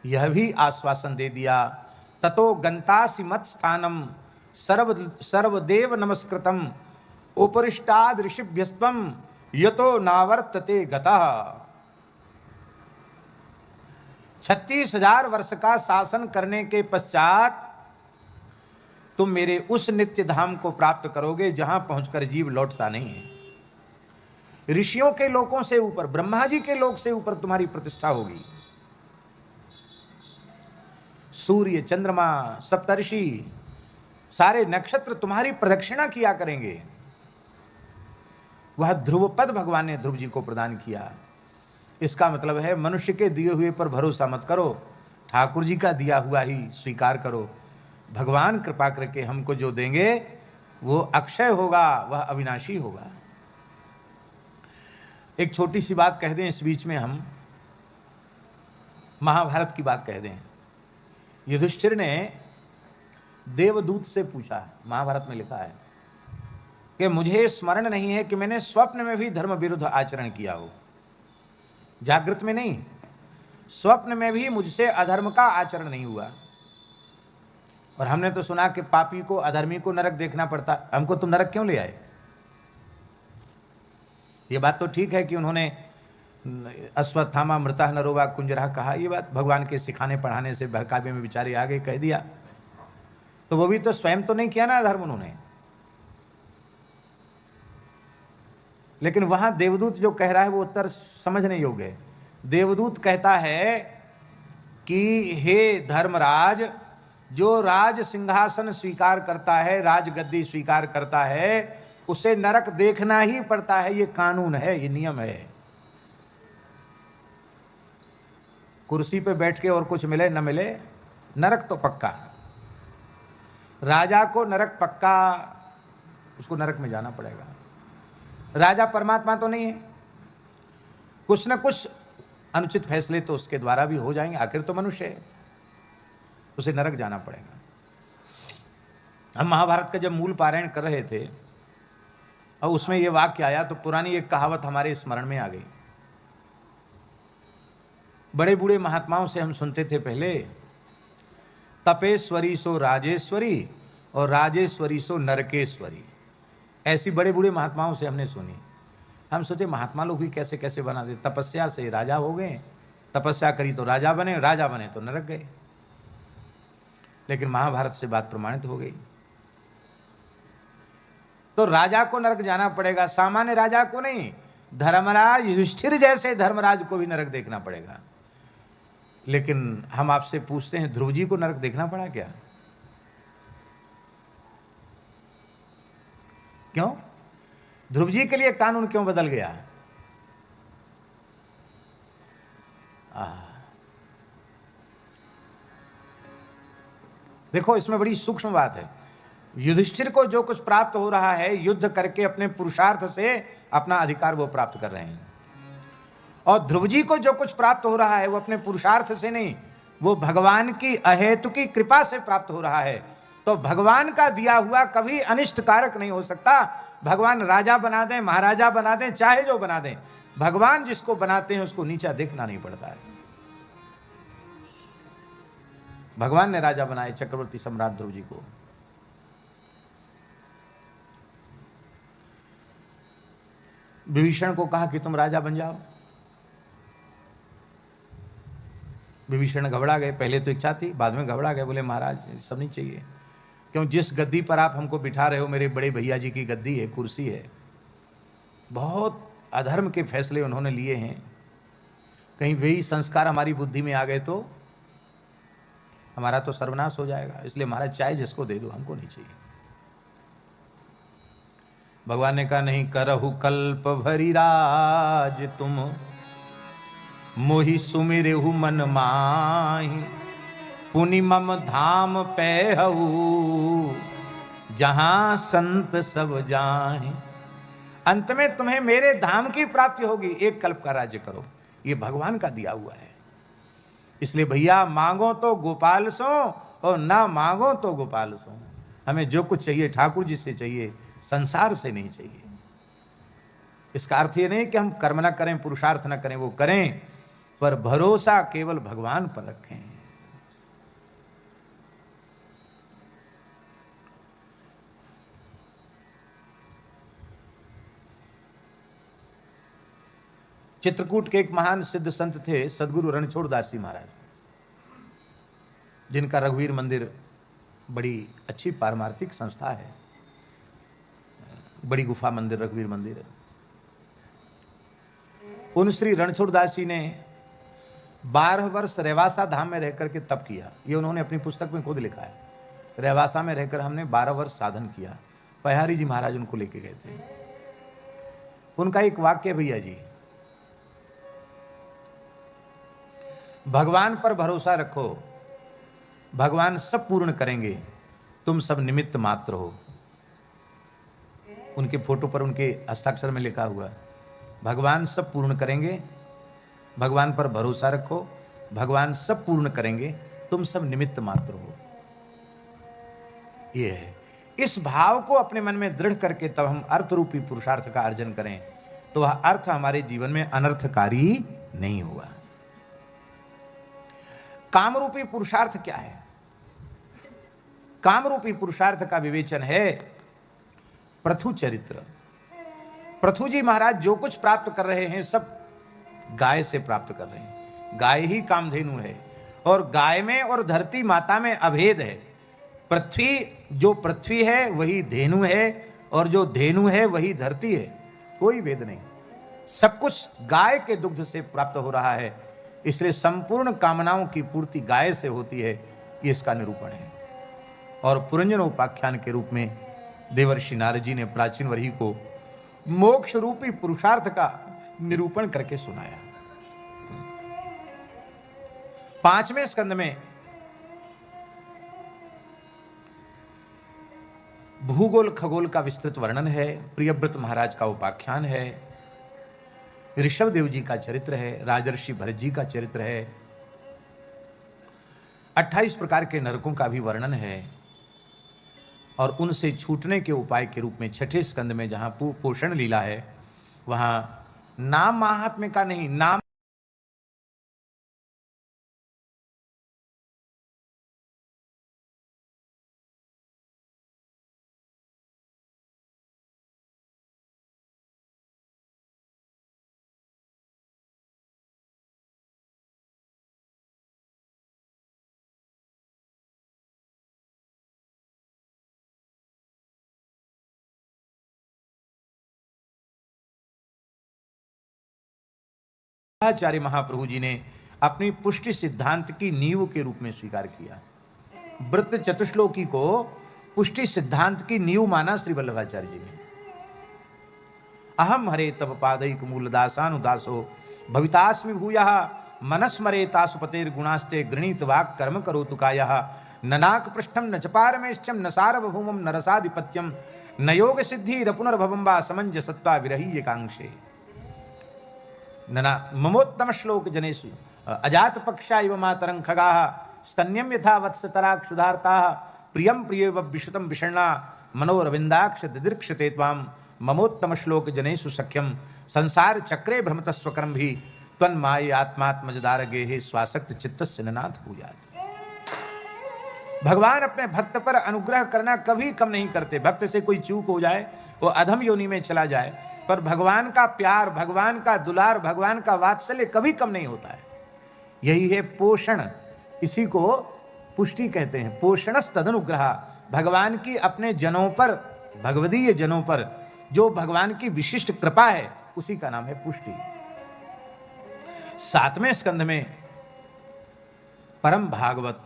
यह भी आश्वासन दे दिया, ततो गंतासि मत स्थानम सर्वदेव नमस्कृतम उपरिष्टाद ऋषिभ्यस्त्वम यतो नावर्तते गतः। 36,000 वर्ष का शासन करने के पश्चात तुम मेरे उस नित्य धाम को प्राप्त करोगे जहां पहुंचकर जीव लौटता नहीं है। ऋषियों के लोकों से ऊपर, ब्रह्मा जी के लोक से ऊपर तुम्हारी प्रतिष्ठा होगी। सूर्य, चंद्रमा, सप्तर्षि, सारे नक्षत्र तुम्हारी प्रदक्षिणा किया करेंगे। वह ध्रुव पद भगवान ने ध्रुव जी को प्रदान किया। इसका मतलब है मनुष्य के दिए हुए पर भरोसा मत करो, ठाकुर जी का दिया हुआ ही स्वीकार करो। भगवान कृपा करके हमको जो देंगे वो अक्षय होगा, वह अविनाशी होगा। एक छोटी सी बात कह दें इस बीच में, हम महाभारत की बात कह दें। युधिष्ठिर ने देवदूत से पूछा, महाभारत में लिखा है कि मुझे स्मरण नहीं है कि मैंने स्वप्न में भी धर्म विरुद्ध आचरण किया हो। जागृत में नहीं, स्वप्न में भी मुझसे अधर्म का आचरण नहीं हुआ। और हमने तो सुना कि पापी को, अधर्मी को नरक देखना पड़ता, हमको तुम नरक क्यों ले आए? ये बात तो ठीक है कि उन्होंने अश्वत्थामा मृतः नरोवा कुंजरा कहा, ये बात भगवान के सिखाने पढ़ाने से बहकावे में बेचारे आगे कह दिया, तो वो भी तो स्वयं तो नहीं किया ना धर्म उन्होंने। लेकिन वहां देवदूत जो कह रहा है वो उत्तर समझने योग्य है। देवदूत कहता है कि हे धर्मराज, जो राज सिंहासन स्वीकार करता है, राजगद्दी स्वीकार करता है, उसे नरक देखना ही पड़ता है। ये कानून है, ये नियम है। कुर्सी पे बैठ के और कुछ मिले न मिले, नरक तो पक्का। राजा को नरक पक्का, उसको नरक में जाना पड़ेगा। राजा परमात्मा तो नहीं है, कुछ न कुछ अनुचित फैसले तो उसके द्वारा भी हो जाएंगे, आखिर तो मनुष्य है, उसे नरक जाना पड़ेगा। हम महाभारत का जब मूल पारायण कर रहे थे और उसमें यह वाक्य आया तो पुरानी एक कहावत हमारे स्मरण में आ गई। बड़े बूढ़े महात्माओं से हम सुनते थे पहले, तपेश्वरी सो राजेश्वरी और राजेश्वरी सो नरकेश्वरी। ऐसी बड़े बूढ़े महात्माओं से हमने सुनी। हम सोचे महात्मा लोग भी कैसे कैसे बना दे, तपस्या से राजा हो गए, तपस्या करी तो राजा बने, राजा बने तो नरक गए। लेकिन महाभारत से बात प्रमाणित हो गई। तो राजा को नरक जाना पड़ेगा, सामान्य राजा को नहीं। धर्मराज युधिष्ठिर जैसे धर्मराज को भी नरक देखना पड़ेगा। लेकिन हम आपसे पूछते हैं, ध्रुव जी को नरक देखना पड़ा क्या? क्यों? ध्रुव जी के लिए कानून क्यों बदल गया? देखो, इसमें बड़ी सूक्ष्म बात है। युधिष्ठिर को जो कुछ प्राप्त हो रहा है, युद्ध करके अपने पुरुषार्थ से अपना अधिकार वो प्राप्त कर रहे हैं। और ध्रुव जी को जो कुछ प्राप्त हो रहा है वो अपने पुरुषार्थ से नहीं, वो भगवान की अहेतुकी कृपा से प्राप्त हो रहा है। तो भगवान का दिया हुआ कभी अनिष्ट कारक नहीं हो सकता। भगवान राजा बना दें, महाराजा बना दें, चाहे जो बना दें, भगवान जिसको बनाते हैं उसको नीचा देखना नहीं पड़ता है। भगवान ने राजा बनाए चक्रवर्ती सम्राट ध्रुव जी को। विभीषण को कहा कि तुम राजा बन जाओ। विभीषण घबरा गए। पहले तो इच्छा थी, बाद में घबरा गए, बोले महाराज सब नहीं चाहिए। क्यों? जिस गद्दी पर आप हमको बिठा रहे हो, मेरे बड़े भैया जी की गद्दी है, कुर्सी है। बहुत अधर्म के फैसले उन्होंने लिए हैं। कहीं वही संस्कार हमारी बुद्धि में आ गए तो हमारा तो सर्वनाश हो जाएगा। इसलिए महाराज चाहे जिसको दे दो, हमको नहीं चाहिए। भगवान ने कहा, नहीं करहु कल्प भरी राज तुम, मोहि सुमिरहु मन माहि, पुनि मम धाम पैहु, जहां संत सब जाहि। अंत में तुम्हें मेरे धाम की प्राप्ति होगी, एक कल्प का राज्य करो। ये भगवान का दिया हुआ है। इसलिए भैया, मांगो तो गोपाल सो और ना मांगो तो गोपाल सो। हमें जो कुछ चाहिए ठाकुर जी से चाहिए, संसार से नहीं चाहिए। इसका अर्थ ये नहीं कि हम कर्म ना करें, पुरुषार्थ ना करें, वो करें, पर भरोसा केवल भगवान पर रखें। चित्रकूट के एक महान सिद्ध संत थे सदगुरु रणछोड़ दास जी महाराज, जिनका रघुवीर मंदिर बड़ी अच्छी पारमार्थिक संस्था है, बड़ी गुफा मंदिर रघुवीर मंदिर। उन श्री रणछोड़ दास जी ने 12 वर्ष रेवासा धाम में रहकर के तप किया। ये उन्होंने अपनी पुस्तक में खुद लिखा है। रेवासा में रहकर हमने 12 वर्ष साधन किया। पहारी जी महाराज उनको लेके गए थे। उनका एक वाक्य भैया जी, भगवान पर भरोसा रखो, भगवान सब पूर्ण करेंगे, तुम सब निमित्त मात्र हो। उनके फोटो पर उनके हस्ताक्षर में लिखा हुआ, भगवान सब पूर्ण करेंगे, भगवान पर भरोसा रखो, भगवान सब पूर्ण करेंगे, तुम सब निमित्त मात्र हो। ये है। इस भाव को अपने मन में दृढ़ करके तब हम अर्थ रूपी पुरुषार्थ का अर्जन करें, तो वह अर्थ हमारे जीवन में अनर्थकारी नहीं हुआ। काम रूपी पुरुषार्थ क्या है? काम रूपी पुरुषार्थ का विवेचन है पृथु चरित्र। पृथु जी महाराज जो कुछ प्राप्त कर रहे हैं सब गाय से प्राप्त कर रहे हैं। गाय ही कामधेनु है, और गाय में और धरती माता में अभेद है। पृथ्वी, जो पृथ्वी है वही धेनु है, और जो धेनु है वही धरती है, कोई भेद नहीं। सब कुछ गाय के दुग्ध से प्राप्त हो रहा है, इसलिए संपूर्ण कामनाओं की पूर्ति गाय से होती है, ये इसका निरूपण है। और पुरंजन उपाख्यान के रूप में देवर्षि नारद जी ने प्राचीन वही को मोक्ष रूपी पुरुषार्थ का निरूपण करके सुनाया। 5वें स्कंद में भूगोल खगोल का विस्तृत वर्णन है। प्रियव्रत महाराज का उपाख्यान है, ऋषभ देव जी का चरित्र है, राजर्षि भरत जी का चरित्र है, 28 प्रकार के नरकों का भी वर्णन है, और उनसे छूटने के उपाय के रूप में 6ठे स्कंद में जहां पोषण लीला है, वहां नाम महात्म्य का नहीं, नाम आचार्य महाप्रभु जी ने अपनी पुष्टि सिद्धांत की नींव के रूप में स्वीकार किया। व्रत चतुश्लोकी को पुष्टि सिद्धांत की नींव माना श्री वल्लभाचार्य जी ने। अहम हरे तव पादैक मूलदासानुदासो भवितास्मि भूयः मनस्मरे तासुपतेर गुणास्ते गृणीत वाक् कर्म करोतु कायः ननाक पृष्ठम न च पारमेष्ठ्यम न सार्वभौमम न रसाधिपत्यम न योग सिद्धि रपुनर्भवम वा समंजसत्वा विरही एकांक्षे नना ममोत्तम श्लोक जनेषु अजात पक्षा इव मातरं खगाः स्तन्यम यथा वत्सतरा क्षुधार्ताः प्रियम प्रियव विशतम विषण्णा मनोरविंदाक्ष दिदीर्क्षते त्वां ममोत्तम श्लोक जनेषु सख्यम संसार चक्रे भ्रमत स्वकर्म भी त्वन्माय आत्मात्मजदारगे हे स्वासक्त चित्तस्य ननाथ पूजात। भगवान अपने भक्त पर अनुग्रह करना कभी कम नहीं करते। भक्त से कोई चूक हो जाए, वो अधम योनि में चला जाए, पर भगवान का प्यार, भगवान का दुलार, भगवान का वात्सल्य कभी कम नहीं होता है। यही है पोषण, इसी को पुष्टि कहते हैं। पोषणस तदनुग्रह, भगवान की अपने जनों पर, भगवदीय जनों पर जो भगवान की विशिष्ट कृपा है, उसी का नाम है पुष्टि। 7वें स्कंध में परम भागवत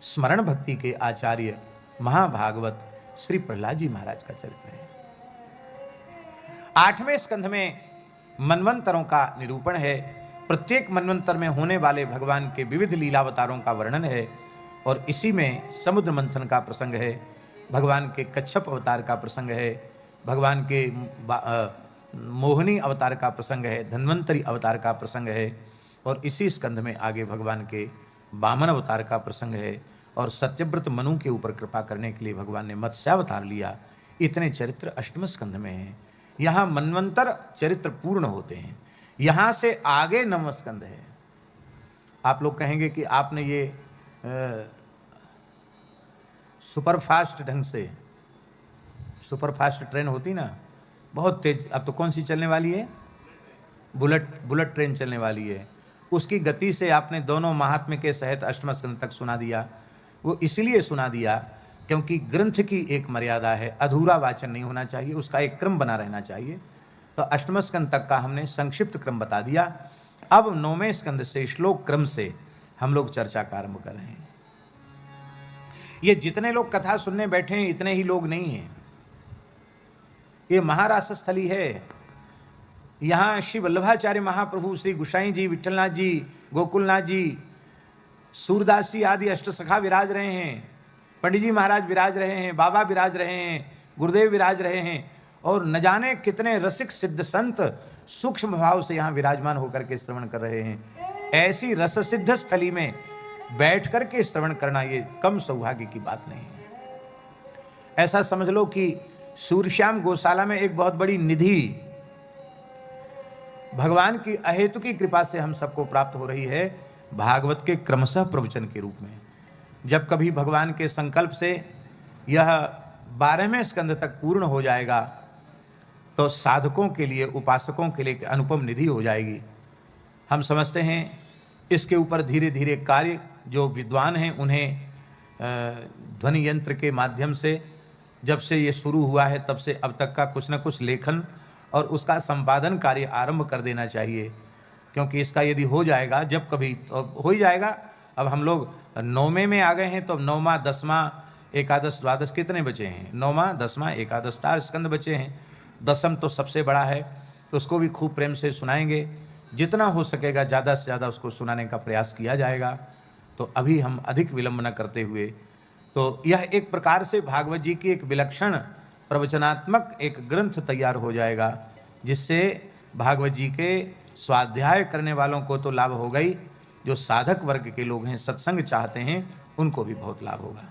स्मरण भक्ति के आचार्य महाभागवत श्री प्रहलाद जी महाराज का चरित्र है। 8वें स्कंध में मनवंतरों का निरूपण है। प्रत्येक मनवंतर में होने वाले भगवान के विविध लीलावतारों का वर्णन है, और इसी में समुद्र मंथन का प्रसंग है, भगवान के कच्छप अवतार का प्रसंग है, भगवान के मोहिनी अवतार का प्रसंग है, धन्वंतरी अवतार का प्रसंग है, और इसी स्कंध में आगे भगवान के वामन अवतार का प्रसंग है, और सत्यव्रत मनु के ऊपर कृपा करने के लिए भगवान ने मत्स्यावतार लिया। इतने चरित्र 8वें स्कंध में हैं। यहाँ मनवंतर चरित्र पूर्ण होते हैं, यहाँ से आगे नवम स्कंद है। आप लोग कहेंगे कि आपने ये सुपरफास्ट ढंग से, सुपरफास्ट ट्रेन होती ना बहुत तेज, अब तो कौन सी चलने वाली है, बुलेट ट्रेन चलने वाली है, उसकी गति से आपने दोनों महात्म्य के सहित अष्टम स्कंद तक सुना दिया। वो इसलिए सुना दिया क्योंकि ग्रंथ की एक मर्यादा है, अधूरा वाचन नहीं होना चाहिए, उसका एक क्रम बना रहना चाहिए। तो अष्टम स्कंद तक का हमने संक्षिप्त क्रम बता दिया। अब नौवें स्कंद से श्लोक क्रम से हम लोग चर्चा का आरंभ कर रहे हैं। ये जितने लोग कथा सुनने बैठे हैं इतने ही लोग नहीं हैं, ये महारास स्थली है। यहाँ श्री वल्लभाचार्य महाप्रभु, श्री गुसाई जी, विठलनाथ जी, गोकुलनाथ जी, सूरदास जी आदि अष्टसखा विराज रहे हैं, पंडित जी महाराज विराज रहे हैं, बाबा विराज रहे हैं, गुरुदेव विराज रहे हैं, और न जाने कितने रसिक सिद्ध संत सूक्ष्म भाव से यहाँ विराजमान होकर के श्रवण कर रहे हैं। ऐसी रस सिद्ध स्थली में बैठ कर के श्रवण करना ये कम सौभाग्य की बात नहीं है। ऐसा समझ लो कि सूर्यश्याम गौशाला में एक बहुत बड़ी निधि भगवान की अहेतु की कृपा से हम सबको प्राप्त हो रही है, भागवत के क्रमशः प्रवचन के रूप में। जब कभी भगवान के संकल्प से यह 12वें स्कंद तक पूर्ण हो जाएगा तो साधकों के लिए, उपासकों के लिए अनुपम निधि हो जाएगी। हम समझते हैं इसके ऊपर धीरे धीरे कार्य, जो विद्वान हैं उन्हें ध्वनि यंत्र के माध्यम से जब से ये शुरू हुआ है तब से अब तक का कुछ न कुछ लेखन और उसका संपादन कार्य आरंभ कर देना चाहिए, क्योंकि इसका यदि हो जाएगा, जब कभी तो हो ही जाएगा। अब हम लोग 9वें में आ गए हैं तो 9वां, 10वां, एकादश, द्वादश कितने बचे हैं? 9वां, 10वां, एकादश, 4 स्कंद बचे हैं। 10वां तो सबसे बड़ा है, तो उसको भी खूब प्रेम से सुनाएंगे। जितना हो सकेगा ज़्यादा से ज़्यादा उसको सुनाने का प्रयास किया जाएगा। तो अभी हम अधिक विलंब न करते हुए, तो यह एक प्रकार से भागवत जी की एक विलक्षण प्रवचनात्मक एक ग्रंथ तैयार हो जाएगा, जिससे भागवत जी के स्वाध्याय करने वालों को तो लाभ होगा ही, जो साधक वर्ग के लोग हैं, सत्संग चाहते हैं, उनको भी बहुत लाभ होगा।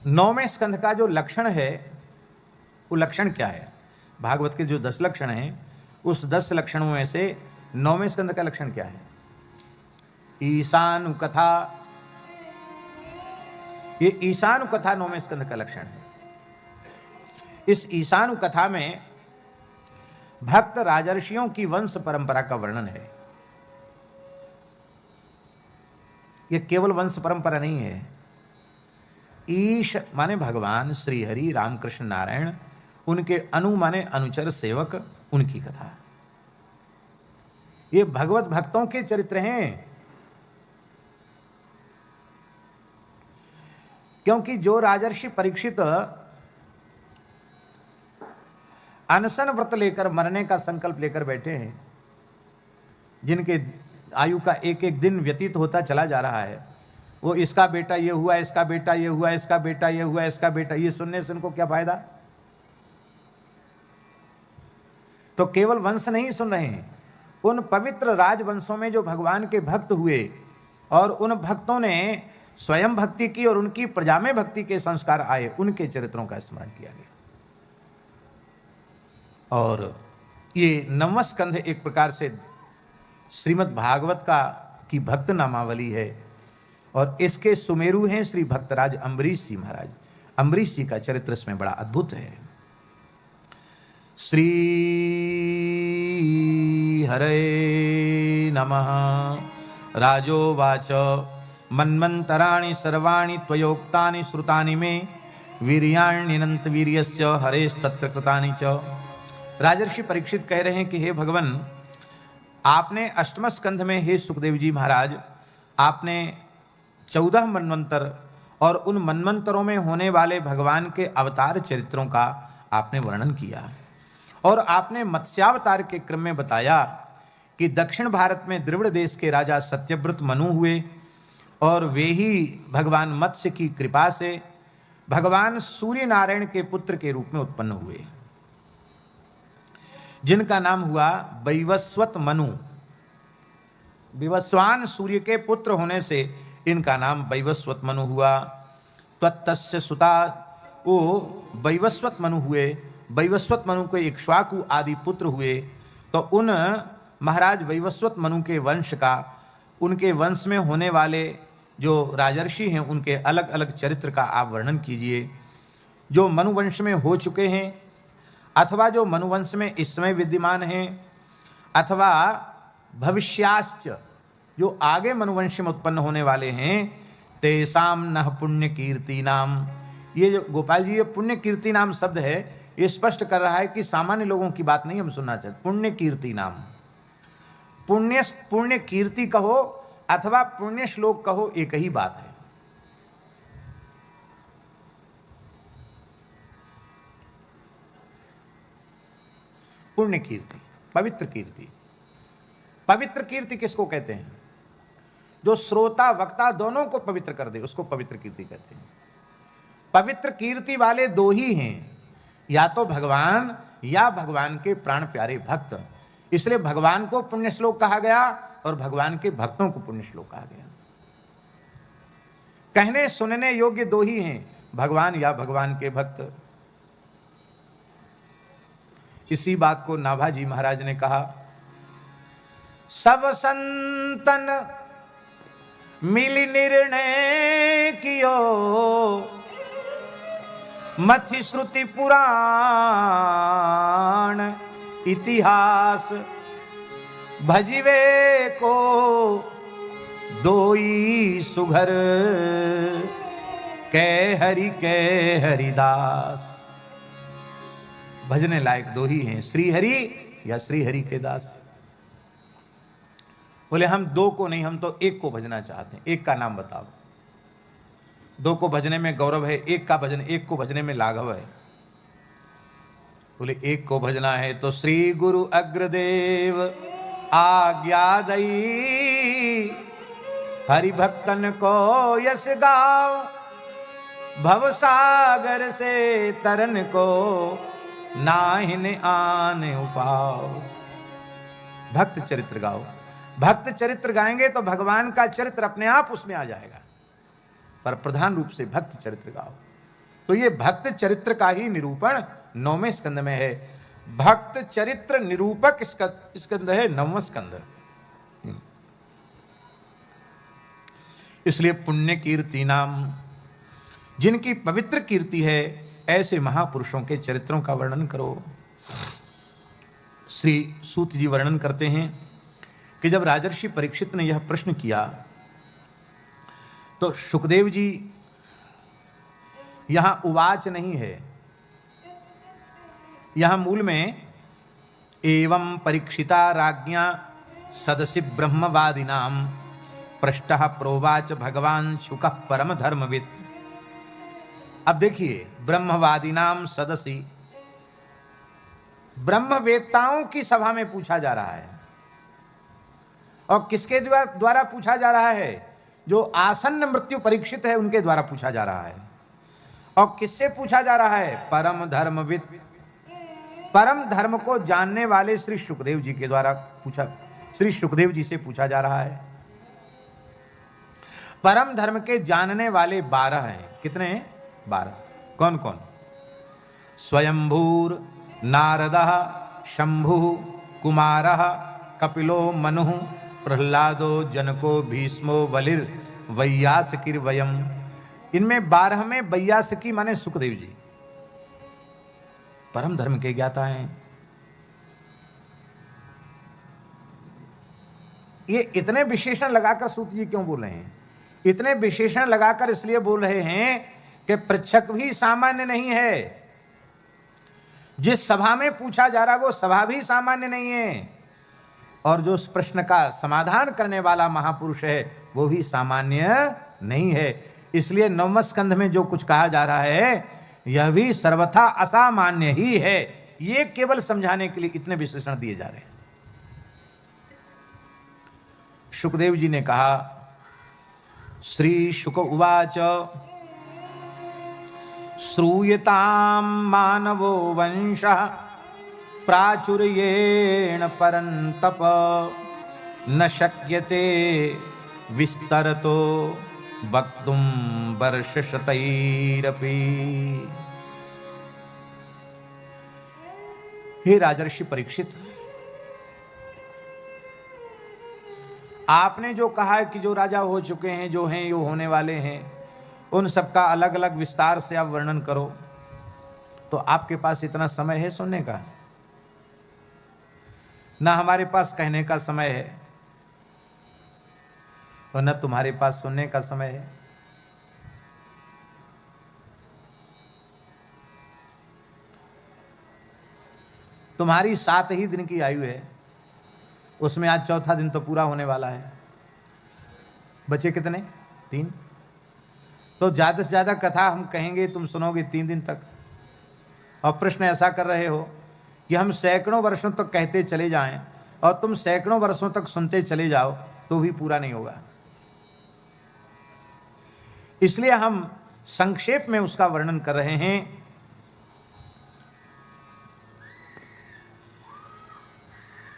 9वें स्कंध का जो लक्षण है वो लक्षण क्या है? भागवत के जो 10 लक्षण हैं उस 10 लक्षणों में से 9वें स्कंद का लक्षण क्या है? ईशानु कथा। ये ईशानु कथा 9वें स्कंद का लक्षण है। इस ईशानु कथा में भक्त राजर्षियों की वंश परंपरा का वर्णन है। ये केवल वंश परंपरा नहीं है। ईश माने भगवान श्री हरि रामकृष्ण नारायण, उनके अनु माने अनुचर सेवक, उनकी कथा। ये भगवत भक्तों के चरित्र हैं। क्योंकि जो राजर्षि परीक्षित अनशन व्रत लेकर मरने का संकल्प लेकर बैठे हैं, जिनके आयु का एक एक दिन व्यतीत होता चला जा रहा है, वो इसका बेटा ये हुआ, इसका बेटा ये हुआ, इसका बेटा ये हुआ, इसका बेटा, ये सुनने से उनको क्या फायदा? तो केवल वंश नहीं सुन रहे हैं, उन पवित्र राजवंशों में जो भगवान के भक्त हुए और उन भक्तों ने स्वयं भक्ति की और उनकी प्रजा में भक्ति के संस्कार आए, उनके चरित्रों का स्मरण किया गया। और ये 9वां स्कंध एक प्रकार से श्रीमद् भागवत का की भक्त नामावली है, और इसके सुमेरु हैं श्री भक्तराज अम्बरीश जी महाराज। अम्बरीश जी का चरित्र इसमें बड़ा अद्भुत है। श्री हरे नमः। राजोवाच मन्वन्तराणि सर्वाणि त्वयोक्तानि श्रुतानि मे वीर्याण्यनंत वीर्यस्य हरेस्तत्र कृतानि च। राजर्षि परीक्षित कह रहे हैं कि हे भगवान, आपने अष्टम स्कंध में, हे सुखदेव जी महाराज, आपने 14 मनवंतर और उन मनवंतरों में होने वाले भगवान के अवतार चरित्रों का आपने वर्णन किया, और आपने मत्स्यावतार के क्रम में बताया कि दक्षिण भारत में द्रविड़ देश के राजा सत्यव्रत मनु हुए, और वे ही भगवान मत्स्य की कृपा से भगवान सूर्य नारायण के पुत्र के रूप में उत्पन्न हुए, जिनका नाम हुआ वैवस्वत मनु। विवस्वान सूर्य के पुत्र होने से इनका नाम वैवस्वत मनु हुआ। त्वत्तस्य सुता वो वैवस्वत मनु हुए, वैवस्वत मनु के इक्ष्वाकु आदि पुत्र हुए, तो उन महाराज वैवस्वत मनु के वंश का, उनके वंश में होने वाले जो राजर्षि हैं उनके अलग अलग चरित्र का आप वर्णन कीजिए, जो मनुवंश में हो चुके हैं अथवा जो मनुवंश में इस समय विद्यमान हैं अथवा भविष्याश्च जो आगे मनुवंश में उत्पन्न होने वाले हैं। तेसाम नः पुण्य कीर्ति नाम, ये जो गोपाल जी ये पुण्य कीर्ति नाम शब्द है, ये स्पष्ट कर रहा है कि सामान्य लोगों की बात नहीं हम सुनना चाहते। पुण्य कीर्ति नाम, पुण्य कीर्ति कहो अथवा पुण्य श्लोक कहो, एक ही बात है। पुण्य कीर्ति, पवित्र कीर्ति। पवित्र कीर्ति किसको कहते हैं? जो श्रोता वक्ता दोनों को पवित्र कर दे उसको पवित्र कीर्ति कहते हैं। पवित्र कीर्ति वाले दो ही हैं, या तो भगवान या भगवान के प्राण प्यारे भक्त। इसलिए भगवान को पुण्य श्लोक कहा गया और भगवान के भक्तों को पुण्य श्लोक कहा गया। कहने सुनने योग्य दो ही हैं, भगवान या भगवान के भक्त। इसी बात को नाभाजी महाराज ने कहा, सब संतन मिली निर्णय कियो, मथि श्रुति पुराण इतिहास, भजिवे को दोई सुघर, कै हरिदास। भजने लायक दो ही हैं, श्री हरि या श्री हरि के दास। बोले हम दो को नहीं, हम तो एक को भजना चाहते हैं। एक का नाम बताओ। दो को भजने में गौरव है, एक को भजने में लाघव है। बोले एक को भजना है तो श्री गुरु अग्रदेव आज्ञा दई, हरि भक्तन को यश गाओ, भव सागर से तरन को नाहिन आन उपाओ। भक्त चरित्र गाओ। भक्त चरित्र गाएंगे तो भगवान का चरित्र अपने आप उसमें आ जाएगा, पर प्रधान रूप से भक्त चरित्र गाओ। तो ये भक्त चरित्र का ही निरूपण 9वें स्कंद में है। भक्त चरित्र निरूपक स्कंद है 9वां स्कंद। इसलिए पुण्य कीर्ति नाम, जिनकी पवित्र कीर्ति है ऐसे महापुरुषों के चरित्रों का वर्णन करो। श्री सूत जी वर्णन करते हैं कि जब राजर्षि परीक्षित ने यह प्रश्न किया तो सुखदेव जी, यहां उवाच नहीं है, यहां मूल में एवं परीक्षिता राज्ञा सदसि ब्रह्मवादिनाम पृष्ठः प्रोवाच भगवान शुकः परम धर्मवित्। अब देखिए, ब्रह्मवादिनाम सदसि, ब्रह्मवेत्ताओं की सभा में पूछा जा रहा है। और किसके द्वारा पूछा जा रहा है? जो आसन्न मृत्यु परीक्षित है उनके द्वारा पूछा जा रहा है। और किससे पूछा जा रहा है? परम धर्मवित्, परम धर्म को जानने वाले श्री सुखदेव जी के द्वारा पूछा, श्री सुखदेव जी से पूछा जा रहा है। परम धर्म के जानने वाले 12 हैं। कितने हैं? 12। कौन कौन? स्वयंभूर नारदः शंभु कुमारः कपिलो मनुः प्रहलादो जनको भीष्मो बलिर वैयासकिर्वयम्। इनमें 12वें वैयासकी माने सुखदेव जी परम धर्म के ज्ञाता हैं। ये इतने विशेषण लगाकर सूत जी क्यों बोल रहे हैं? इतने विशेषण लगाकर इसलिए बोल रहे हैं कि पृच्छक भी सामान्य नहीं है। जिस सभा में पूछा जा रहा है वो सभा भी सामान्य नहीं है, और जो उस प्रश्न का समाधान करने वाला महापुरुष है वो भी सामान्य नहीं है। इसलिए 9वें स्कंध में जो कुछ कहा जा रहा है यह भी सर्वथा असामान्य ही है। ये केवल समझाने के लिए इतने विशेषण दिए जा रहे हैं। सुखदेव जी ने कहा, श्री शुक उवाच श्रूयताम मानवो वंशः प्राचुर्येण परन्तप, न शक्यते विस्तरतो वक्तुं वर्षशतैरपि। हे राजर्षि परीक्षित, आपने जो कहा है कि जो राजा हो चुके हैं, जो हैं, जो होने वाले हैं, उन सबका अलग अलग विस्तार से आप वर्णन करो, तो आपके पास इतना समय है सुनने का? ना हमारे पास कहने का समय है और न तुम्हारे पास सुनने का समय है। तुम्हारी 7 ही दिन की आयु है, उसमें आज चौथा दिन तो पूरा होने वाला है, बचे कितने? 3। तो ज्यादा से ज्यादा कथा हम कहेंगे, तुम सुनोगे 3 दिन तक। और प्रश्न ऐसा कर रहे हो कि हम सैकड़ों वर्षों तक कहते चले जाएं और तुम सैकड़ों वर्षों तक सुनते चले जाओ तो भी पूरा नहीं होगा। इसलिए हम संक्षेप में उसका वर्णन कर रहे हैं।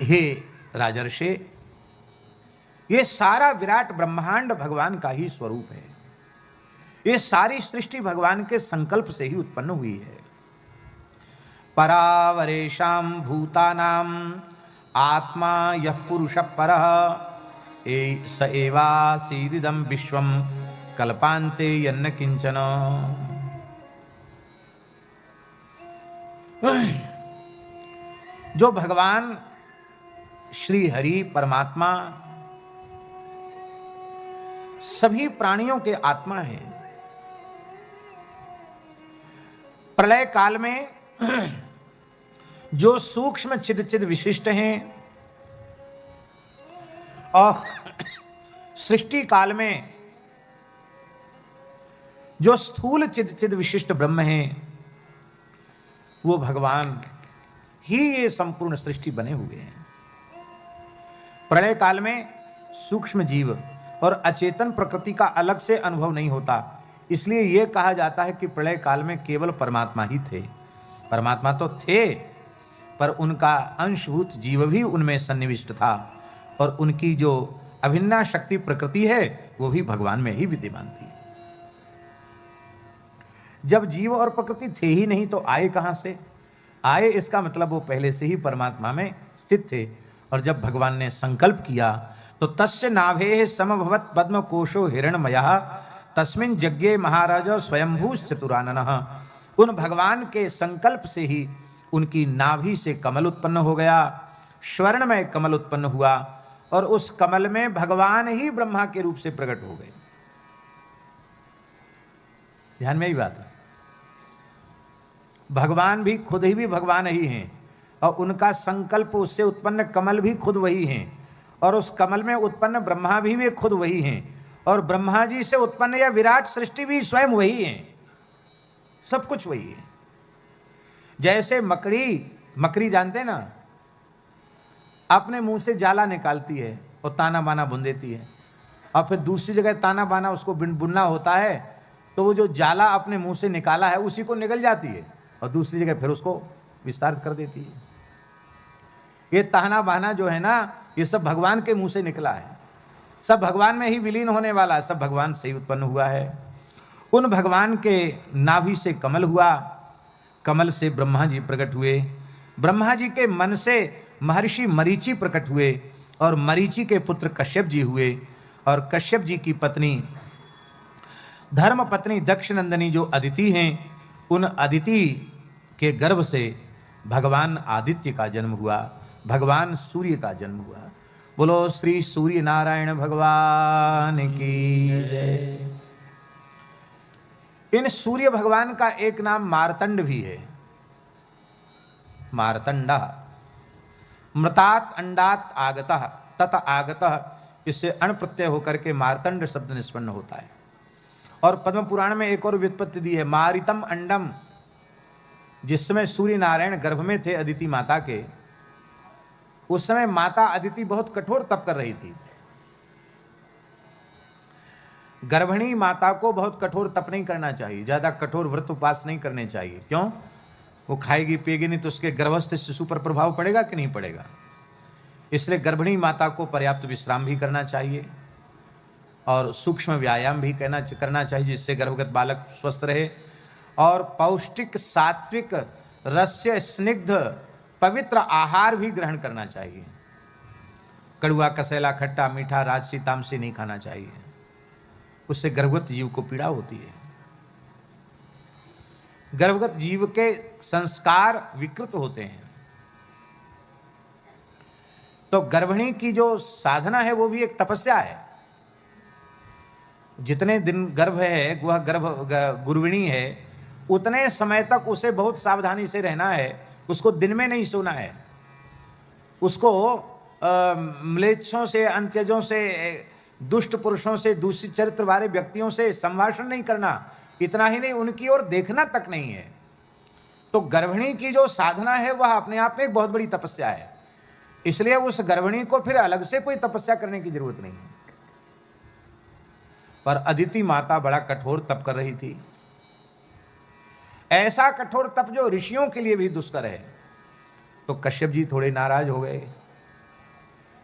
हे राजर्षि, ये सारा विराट ब्रह्मांड भगवान का ही स्वरूप है। ये सारी सृष्टि भगवान के संकल्प से ही उत्पन्न हुई है। परावरेशाम भूतानाम आत्मा यः पुरुष परः स एवासीदिदं विश्वम कल्पान्ते यन्न किंचन। जो भगवान श्री हरि परमात्मा सभी प्राणियों के आत्मा हैं, प्रलय काल में जो सूक्ष्म चिद विशिष्ट हैं और सृष्टि काल में जो स्थूल चिद विशिष्ट ब्रह्म हैं, वो भगवान ही ये संपूर्ण सृष्टि बने हुए हैं। प्रलय काल में सूक्ष्म जीव और अचेतन प्रकृति का अलग से अनुभव नहीं होता, इसलिए यह कहा जाता है कि प्रलय काल में केवल परमात्मा ही थे। परमात्मा तो थे, पर उनका अंशभूत जीव भी उनमें सन्निविष्ट था और उनकी जो अभिन्ना शक्ति प्रकृति है वो भी भगवान में ही विद्यमान थी। जब जीव और प्रकृति थे ही नहीं तो आए कहां से? आए इसका मतलब वो पहले से ही परमात्मा में स्थित थे। और जब भगवान ने संकल्प किया तो तस्य नाभे समभवत पद्म कोशो हिरणमयः तस्मिन् यज्ञे महाराज स्वयंभूश्चतुराननः। उन भगवान के संकल्प से ही उनकी नाभि से कमल उत्पन्न हो गया, स्वर्णमय कमल उत्पन्न हुआ और उस कमल में भगवान ही ब्रह्मा के रूप से प्रकट हो गए। ध्यान में ही बात है, भगवान भी खुद ही भी भगवान ही हैं और उनका संकल्प उससे उत्पन्न कमल भी खुद वही हैं और उस कमल में उत्पन्न ब्रह्मा भी वे खुद वही हैं और ब्रह्मा जी से उत्पन्न यह विराट सृष्टि भी स्वयं वही है। सब कुछ वही है। जैसे मकड़ी जानते ना, अपने मुंह से जाला निकालती है और ताना बाना बुन देती है और फिर दूसरी जगह ताना बाना उसको बुनना होता है तो वो जो जाला अपने मुंह से निकाला है उसी को निकल जाती है और दूसरी जगह फिर उसको विस्तार कर देती है। ये ताना बाना जो है ना, ये सब भगवान के मुंह से निकला है, सब भगवान में ही विलीन होने वाला है, सब भगवान से ही उत्पन्न हुआ है। उन भगवान के नाभि से कमल हुआ, कमल से ब्रह्मा जी प्रकट हुए, ब्रह्मा जी के मन से महर्षि मरीचि प्रकट हुए और मरीचि के पुत्र कश्यप जी हुए और कश्यप जी की पत्नी धर्म पत्नी दक्षनंदनी जो अदिति हैं, उन अदिति के गर्भ से भगवान आदित्य का जन्म हुआ, भगवान सूर्य का जन्म हुआ। बोलो श्री सूर्य नारायण भगवान की जय। इन सूर्य भगवान का एक नाम मार्तंड भी है। मार्तंडा मृतात अंडात आगतः तत आगतः, इससे अण प्रत्यय होकर के मार्तंड शब्द निष्पन्न होता है। और पद्म पुराण में एक और व्युत्पत्ति दी है, मारितम अंडम। जिस समय सूर्य नारायण गर्भ में थे अदिति माता के, उस समय माता अदिति बहुत कठोर तप कर रही थी। गर्भिणी माता को बहुत कठोर तप नहीं करना चाहिए, ज्यादा कठोर व्रत उपवास नहीं करने चाहिए। क्यों? वो खाएगी पिएगी नहीं तो उसके गर्भस्थ शिशु पर प्रभाव पड़ेगा कि नहीं पड़ेगा। इसलिए गर्भिणी माता को पर्याप्त विश्राम भी करना चाहिए और सूक्ष्म व्यायाम भी करना चाहिए, जिससे गर्भगत बालक स्वस्थ रहे। और पौष्टिक सात्विक रस्य स्निग्ध पवित्र आहार भी ग्रहण करना चाहिए। कड़ुआ, कसैला, खट्टा, मीठा, राजसी, तामसी नहीं खाना चाहिए, उससे गर्भवत जीव को पीड़ा होती है। गर्भवत जीव के संस्कार विकृत होते हैं। तो गर्भिणी की जो साधना है वो भी एक तपस्या है। जितने दिन गर्भ है, वह गुरविणी है, उतने समय तक उसे बहुत सावधानी से रहना है। उसको दिन में नहीं सोना है, उसको म्लेच्छों से, अंत्यजों से, दुष्ट पुरुषों से, दूषित चरित्र वाले व्यक्तियों से संभाषण नहीं करना। इतना ही नहीं, उनकी ओर देखना तक नहीं है। तो गर्भिणी की जो साधना है वह अपने आप में एक बहुत बड़ी तपस्या है। इसलिए उस गर्भिणी को फिर अलग से कोई तपस्या करने की जरूरत नहीं है। पर अदिति माता बड़ा कठोर तप कर रही थी, ऐसा कठोर तप जो ऋषियों के लिए भी दुष्कर है। तो कश्यप जी थोड़े नाराज हो गए।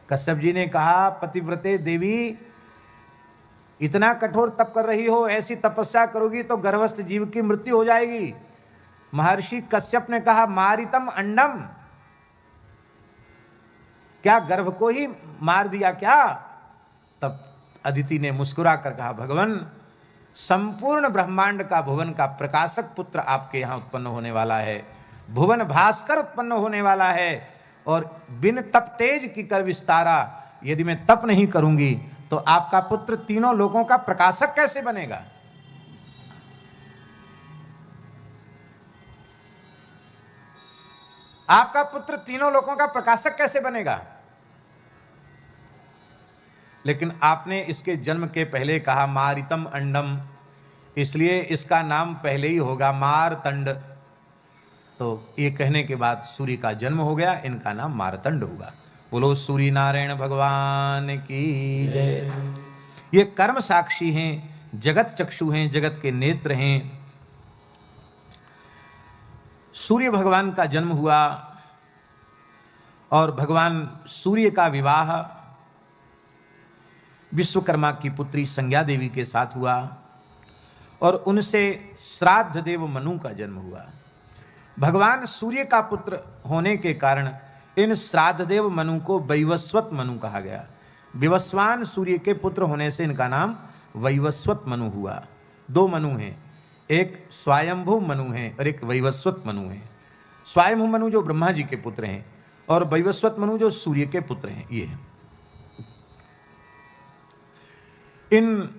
कश्यप जी ने कहा, पतिव्रते देवी, इतना कठोर तप कर रही हो, ऐसी तपस्या करोगी तो गर्भस्थ जीव की मृत्यु हो जाएगी। महर्षि कश्यप ने कहा, मारितम अंडम, क्या गर्भ को ही मार दिया क्या? तब अदिति ने मुस्कुरा कर कहा, भगवान, संपूर्ण ब्रह्मांड का, भुवन का प्रकाशक पुत्र आपके यहां उत्पन्न होने वाला है। भुवन भास्कर उत्पन्न होने वाला है, और बिन तप तेज की कर विस्तारा, यदि मैं तप नहीं करूंगी तो आपका पुत्र तीनों लोगों का प्रकाशक कैसे बनेगा? आपका पुत्र तीनों लोगों का प्रकाशक कैसे बनेगा? लेकिन आपने इसके जन्म के पहले कहा मारितम अंडम, इसलिए इसका नाम पहले ही होगा मारतंड। तो ये कहने के बाद सूर्य का जन्म हो गया, इनका नाम मारतंड होगा। बोलो सूर्य नारायण भगवान की जय। ये कर्म साक्षी हैं, जगत चक्षु हैं, जगत के नेत्र हैं। सूर्य भगवान का जन्म हुआ और भगवान सूर्य का विवाह विश्वकर्मा की पुत्री संज्ञा देवी के साथ हुआ, और उनसे श्राद्ध देव मनु का जन्म हुआ। भगवान सूर्य का पुत्र होने के कारण इन श्राद्ध देव मनु को वैवस्वत मनु कहा गया। विवस्वान सूर्य के पुत्र होने से इनका नाम वैवस्वत मनु हुआ। दो मनु हैं, एक स्वयंभू मनु है और एक वैवस्वत मनु है। स्वयंभू मनु जो ब्रह्मा जी के पुत्र हैं, और वैवस्वत मनु जो सूर्य के पुत्र हैं। ये है। इन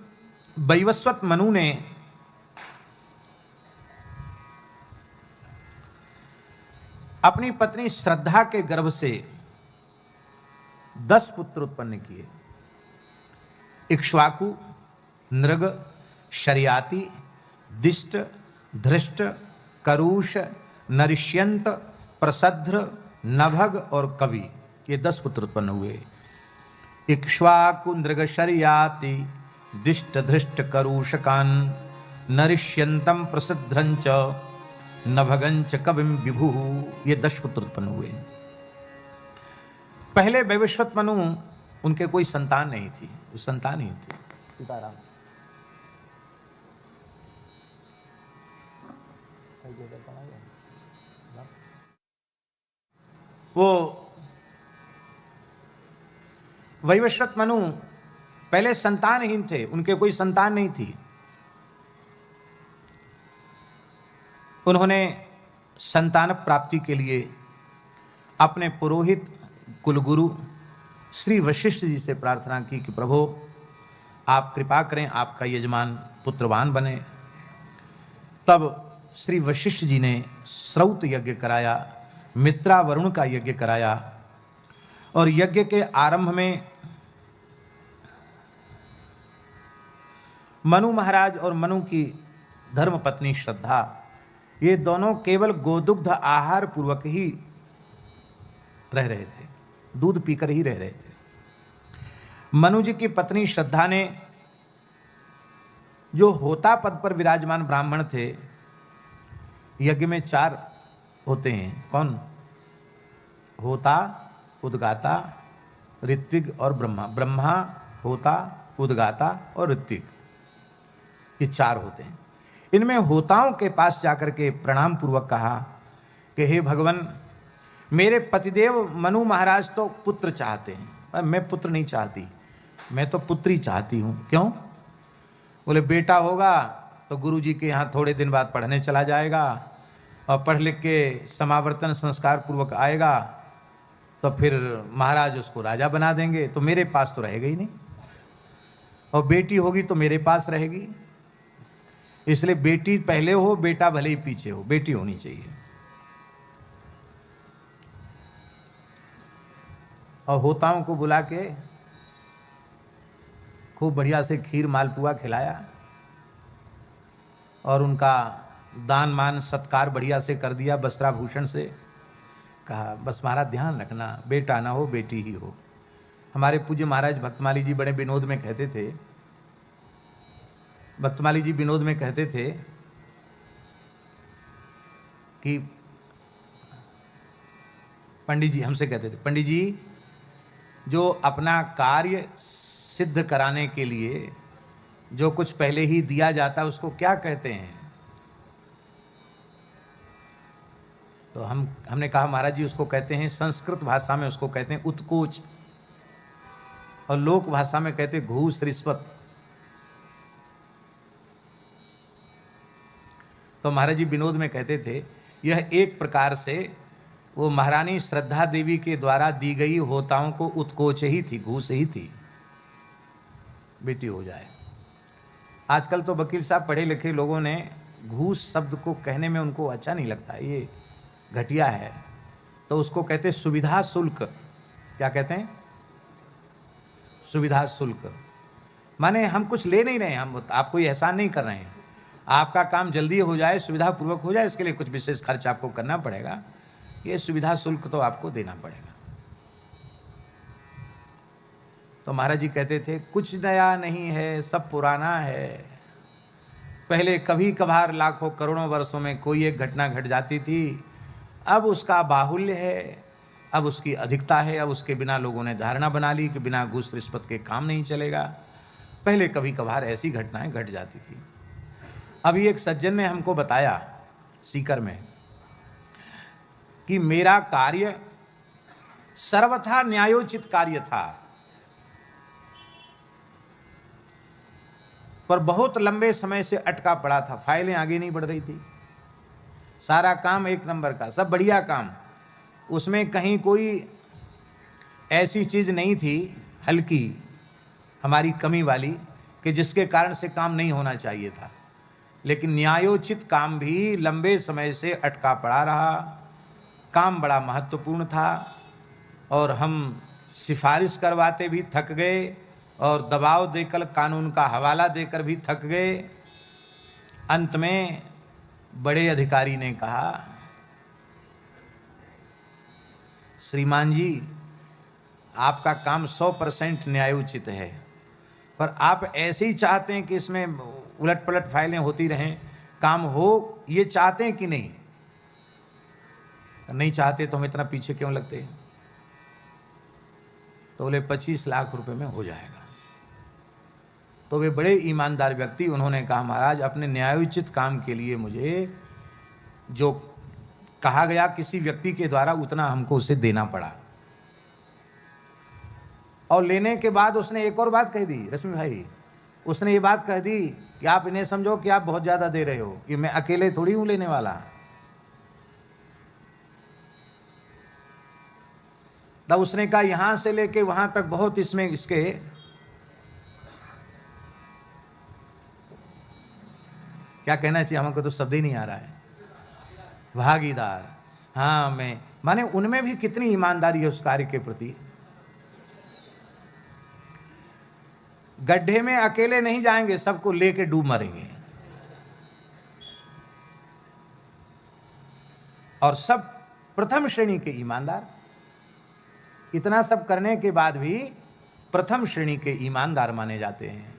वैवस्वत मनु ने अपनी पत्नी श्रद्धा के गर्भ से 10 पुत्र उत्पन्न किए। इक्ष्वाकु, नृग, शर्याति, दिष्ट, धृष्ट, करूष, नरिष्यंत, प्रसध्र, नभग और कवि, ये 10 पुत्र उत्पन्न हुए। इक्ष्वाकु, नृग, शर्याति, दिष्ट, धृष्ट, करूषकान, नरिष्यंतम, प्रसध्रंच, नभगंच, कविम, विभु, ये 10 पुत्र उत्पन्न हुए। पहले वैवस्वत मनु, उनके कोई संतान नहीं थी, संतान ही थी। सीताराम। वो वैवस्वत मनु पहले संतानहीन थे, उनके कोई संतान नहीं थी। उन्होंने संतान प्राप्ति के लिए अपने पुरोहित कुलगुरु श्री वशिष्ठ जी से प्रार्थना की कि प्रभु आप कृपा करें, आपका यजमान पुत्रवान बने। तब श्री वशिष्ठ जी ने श्रौत यज्ञ कराया, मित्रा वरुण का यज्ञ कराया, और यज्ञ के आरंभ में मनु महाराज और मनु की धर्मपत्नी श्रद्धा, ये दोनों केवल गोदुग्ध आहार पूर्वक ही रह रहे थे, दूध पीकर ही रह रहे थे। मनु जी की पत्नी श्रद्धा ने, जो होता पद पर विराजमान ब्राह्मण थे, यज्ञ में 4 होते हैं, कौन? होता, उद्गाता, ऋत्विक और ब्रह्मा। ब्रह्मा, होता, उद्गाता और ऋत्विक, ये 4 होते हैं। इनमें होताओं के पास जाकर के प्रणाम पूर्वक कहा कि हे भगवान, मेरे पतिदेव मनु महाराज तो पुत्र चाहते हैं, पर मैं पुत्र नहीं चाहती, मैं तो पुत्री चाहती हूँ। क्यों? बोले बेटा होगा तो गुरुजी के यहाँ थोड़े दिन बाद पढ़ने चला जाएगा और पढ़ लिख के समावर्तन संस्कार पूर्वक आएगा तो फिर महाराज उसको राजा बना देंगे, तो मेरे पास तो रहेगा ही नहीं। और बेटी होगी तो मेरे पास रहेगी, इसलिए बेटी पहले हो, बेटा भले ही पीछे हो, बेटी होनी चाहिए। और होताओं को बुला के खूब बढ़िया से खीर मालपुआ खिलाया और उनका दान मान सत्कार बढ़िया से कर दिया वस्त्राभूषण से। कहा बस महाराज ध्यान रखना, बेटा ना हो बेटी ही हो। हमारे पूज्य महाराज भक्तमाली जी बड़े विनोद में कहते थे, भक्तमाली जी विनोद में कहते थे कि पंडित जी हमसे कहते थे, पंडित जी जो अपना कार्य सिद्ध कराने के लिए जो कुछ पहले ही दिया जाता है उसको क्या कहते हैं? तो हमने कहा महाराज जी उसको कहते हैं, संस्कृत भाषा में उसको कहते हैं उत्कोच और लोक भाषा में कहते हैं घूस रिश्वत। तो महाराज जी विनोद में कहते थे यह एक प्रकार से वो महारानी श्रद्धा देवी के द्वारा दी गई होताओं को उत्कोच ही थी, घूस ही थी, बेटी हो जाए। आजकल तो वकील साहब पढ़े लिखे लोगों ने घूस शब्द को कहने में उनको अच्छा नहीं लगता, ये घटिया है, तो उसको कहते हैं सुविधा शुल्क। क्या कहते हैं? सुविधा शुल्क। माने हम कुछ ले नहीं रहे, हम आपको ये एहसान नहीं कर रहे हैं, आपका काम जल्दी हो जाए, सुविधा पूर्वक हो जाए, इसके लिए कुछ विशेष खर्च आपको करना पड़ेगा, ये सुविधा शुल्क तो आपको देना पड़ेगा। तो महाराज जी कहते थे कुछ नया नहीं है, सब पुराना है। पहले कभी कभार लाखों करोड़ों वर्षों में कोई एक घटना घट जाती थी, अब उसका बाहुल्य है, अब उसकी अधिकता है, अब उसके बिना लोगों ने धारणा बना ली कि बिना घूस रिश्वत के काम नहीं चलेगा। पहले कभी कभार ऐसी घटनाएं घट जाती थी। अभी एक सज्जन ने हमको बताया सीकर में कि मेरा कार्य सर्वथा न्यायोचित कार्य था, पर बहुत लंबे समय से अटका पड़ा था, फाइलें आगे नहीं बढ़ रही थी, सारा काम एक नंबर का, सब बढ़िया काम, उसमें कहीं कोई ऐसी चीज नहीं थी हल्की हमारी कमी वाली कि जिसके कारण से काम नहीं होना चाहिए था, लेकिन न्यायोचित काम भी लंबे समय से अटका पड़ा रहा। काम बड़ा महत्वपूर्ण था और हम सिफारिश करवाते भी थक गए और दबाव देकर कानून का हवाला देकर भी थक गए। अंत में बड़े अधिकारी ने कहा श्रीमान जी आपका काम 100% न्यायोचित है, पर आप ऐसे ही चाहते हैं कि इसमें उलट पलट फाइलें होती रहें, काम हो, ये चाहते हैं कि नहीं? नहीं चाहते तो हम इतना पीछे क्यों लगते हैं? तो बोले 25 लाख रुपए में हो जाएगा। तो वे बड़े ईमानदार व्यक्ति, उन्होंने कहा महाराज अपने न्यायोचित काम के लिए मुझे जो कहा गया किसी व्यक्ति के द्वारा उतना हमको उसे देना पड़ा। और लेने के बाद उसने एक और बात कह दी, रश्मि भाई, उसने ये बात कह दी कि आप इन्हें समझो कि आप बहुत ज्यादा दे रहे हो, कि मैं अकेले थोड़ी हूं लेने वाला। तब उसने कहा यहां से लेके वहां तक बहुत इसमें इसके क्या कहना चाहिए, हमको तो शब्द ही नहीं आ रहा है, भागीदार। हाँ, मैं माने उनमें भी कितनी ईमानदारी है उस कार्य के प्रति। गड्ढे में अकेले नहीं जाएंगे, सबको लेके डूब मरेंगे। और सब प्रथम श्रेणी के ईमानदार, इतना सब करने के बाद भी प्रथम श्रेणी के ईमानदार माने जाते हैं।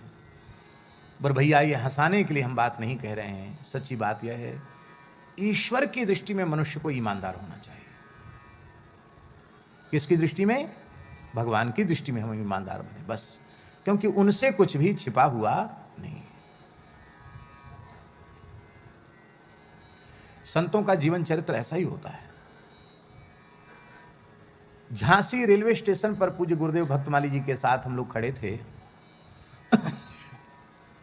पर भैया ये हंसाने के लिए हम बात नहीं कह रहे हैं, सच्ची बात यह है ईश्वर की दृष्टि में मनुष्य को ईमानदार होना चाहिए। किसकी दृष्टि में? भगवान की दृष्टि में हम ईमानदार बने बस, क्योंकि उनसे कुछ भी छिपा हुआ नहीं। संतों का जीवन चरित्र ऐसा ही होता है। झांसी रेलवे स्टेशन पर पूज्य गुरुदेव भक्तमाली जी के साथ हम लोग खड़े थे।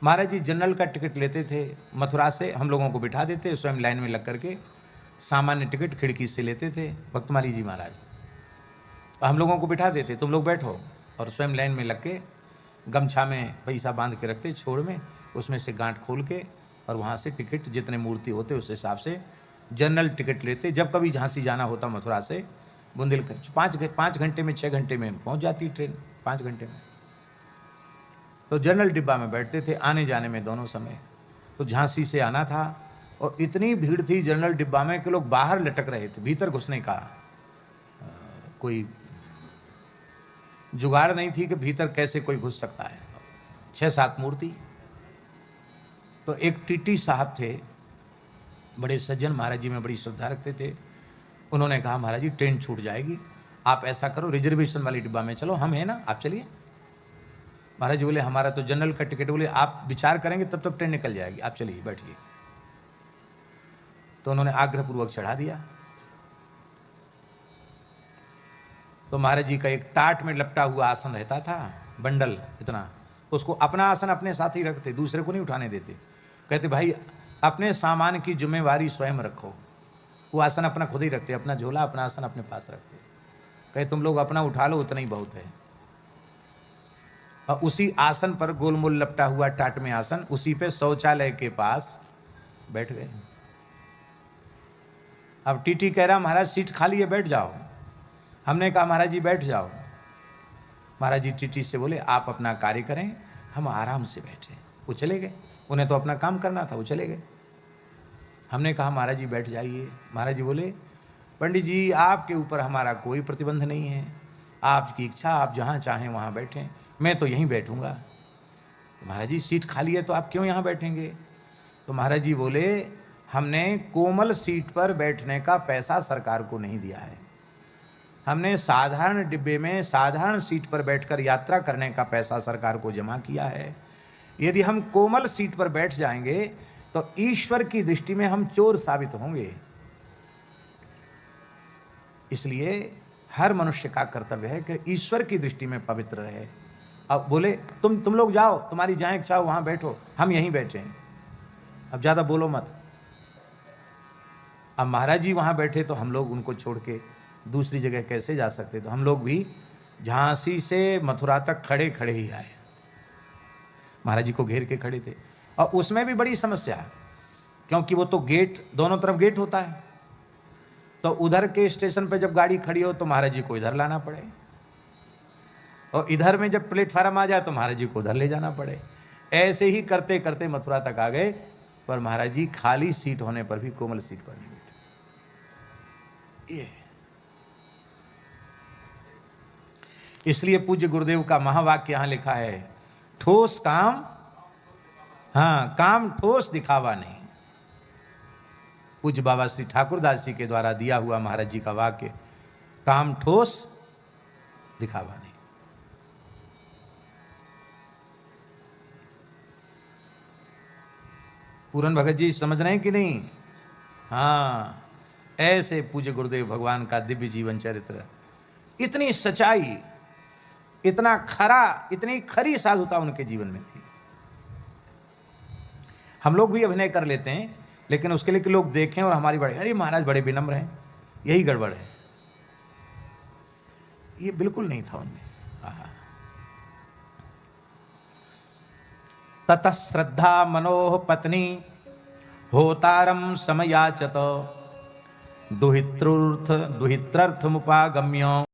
महाराज जी जनरल का टिकट लेते थे, मथुरा से हम लोगों को बिठा देते, स्वयं लाइन में लग करके सामान्य टिकट खिड़की से लेते थे भक्तमाली जी महाराज। हम लोगों को बिठा देते, तुम लोग बैठो, और स्वयं लाइन में लग के गमछा में पैसा बांध के रखते छोड़ में, उसमें से गांठ खोल के और वहाँ से टिकट जितने मूर्ति होते उस हिसाब से जनरल टिकट लेते। जब कभी झांसी जाना होता मथुरा से बुंदेलखंड 5 घंटे में 6 घंटे में पहुँच जाती ट्रेन, 5 घंटे में, तो जनरल डिब्बा में बैठते थे आने जाने में दोनों समय। तो झांसी से आना था और इतनी भीड़ थी जनरल डिब्बा में कि लोग बाहर लटक रहे थे, भीतर घुसने का कोई जुगाड़ नहीं थी कि भीतर कैसे कोई घुस सकता है। 6-7 मूर्ति। तो एक टीटी साहब थे, बड़े सज्जन, महाराज जी में बड़ी श्रद्धा रखते थे। उन्होंने कहा महाराज जी ट्रेन छूट जाएगी, आप ऐसा करो रिजर्वेशन वाली डिब्बा में चलो, हम हैं ना, आप चलिए। महाराज जी बोले हमारा तो जनरल का टिकट, बोले आप विचार करेंगे तब तक ट्रेन निकल जाएगी, आप चलिए बैठिए। तो उन्होंने आग्रहपूर्वक चढ़ा दिया। तो महाराज जी का एक टाट में लपटा हुआ आसन रहता था, बंडल इतना, उसको अपना आसन अपने साथ ही रखते, दूसरे को नहीं उठाने देते। कहते भाई अपने सामान की जिम्मेवारी स्वयं रखो। वो आसन अपना खुद ही रखते, अपना झोला अपना आसन अपने पास रखते। कहे तुम लोग अपना उठा लो, उतना ही बहुत है। और उसी आसन पर गोलमोल लपटा हुआ टाट में आसन, उसी पे शौचालय के पास बैठ गए। अब टीटी कह रहा महाराज सीट खाली है बैठ जाओ। हमने कहा महाराज जी बैठ जाओ। महाराज जी टीटी से बोले आप अपना कार्य करें, हम आराम से बैठे। वो चले गए, उन्हें तो अपना काम करना था, वो चले गए। हमने कहा महाराज जी बैठ जाइए। महाराज जी बोले पंडित जी आपके ऊपर हमारा कोई प्रतिबंध नहीं है, आपकी इच्छा, आप जहाँ चाहें वहाँ बैठें, मैं तो यहीं बैठूंगा। महाराज जी सीट खाली है तो आप क्यों यहाँ बैठेंगे? तो महाराज जी बोले हमने कोमल सीट पर बैठने का पैसा सरकार को नहीं दिया है, हमने साधारण डिब्बे में साधारण सीट पर बैठकर यात्रा करने का पैसा सरकार को जमा किया है। यदि हम कोमल सीट पर बैठ जाएंगे तो ईश्वर की दृष्टि में हम चोर साबित होंगे। इसलिए हर मनुष्य का कर्तव्य है कि ईश्वर की दृष्टि में पवित्र रहे। अब बोले तुम लोग जाओ, तुम्हारी जहां इच्छा हो वहां बैठो, हम यहीं बैठे हैं, अब ज्यादा बोलो मत। अब महाराज जी वहां बैठे तो हम लोग उनको छोड़ के दूसरी जगह कैसे जा सकते? तो हम लोग भी झांसी से मथुरा तक खड़े खड़े ही आए, महाराज जी को घेर के खड़े थे। और उसमें भी बड़ी समस्या, क्योंकि वो तो गेट, दोनों तरफ गेट होता है, तो उधर के स्टेशन पे जब गाड़ी खड़ी हो तो महाराज जी को इधर लाना पड़े, और इधर में जब प्लेटफार्म आ जाए तो महाराज जी को उधर ले जाना पड़े। ऐसे ही करते करते मथुरा तक आ गए, पर महाराज जी खाली सीट होने पर भी कोमल सीट पर नहीं बैठे। ये इसलिए पूज्य गुरुदेव का महावाक्य यहां लिखा है, ठोस काम, हाँ काम ठोस दिखावा नहीं। पूज्य बाबा श्री ठाकुरदास जी के द्वारा दिया हुआ महाराज जी का वाक्य, काम ठोस दिखावा नहीं। पूरन भगत जी समझ रहे हैं कि नहीं? हाँ, ऐसे पूज्य गुरुदेव भगवान का दिव्य जीवन चरित्र, इतनी सच्चाई, इतना खरा, इतनी खरी साधुता उनके जीवन में थी। हम लोग भी अभिनय कर लेते हैं, लेकिन उसके लिए कि लोग देखें और हमारी बड़े, अरे महाराज बड़े विनम्र हैं, यही गड़बड़ है। ये बिल्कुल नहीं था उनमें। ततः श्रद्धा मनोह पत्नी होतारम समयाचत दुहित्रर्थमुपागम्य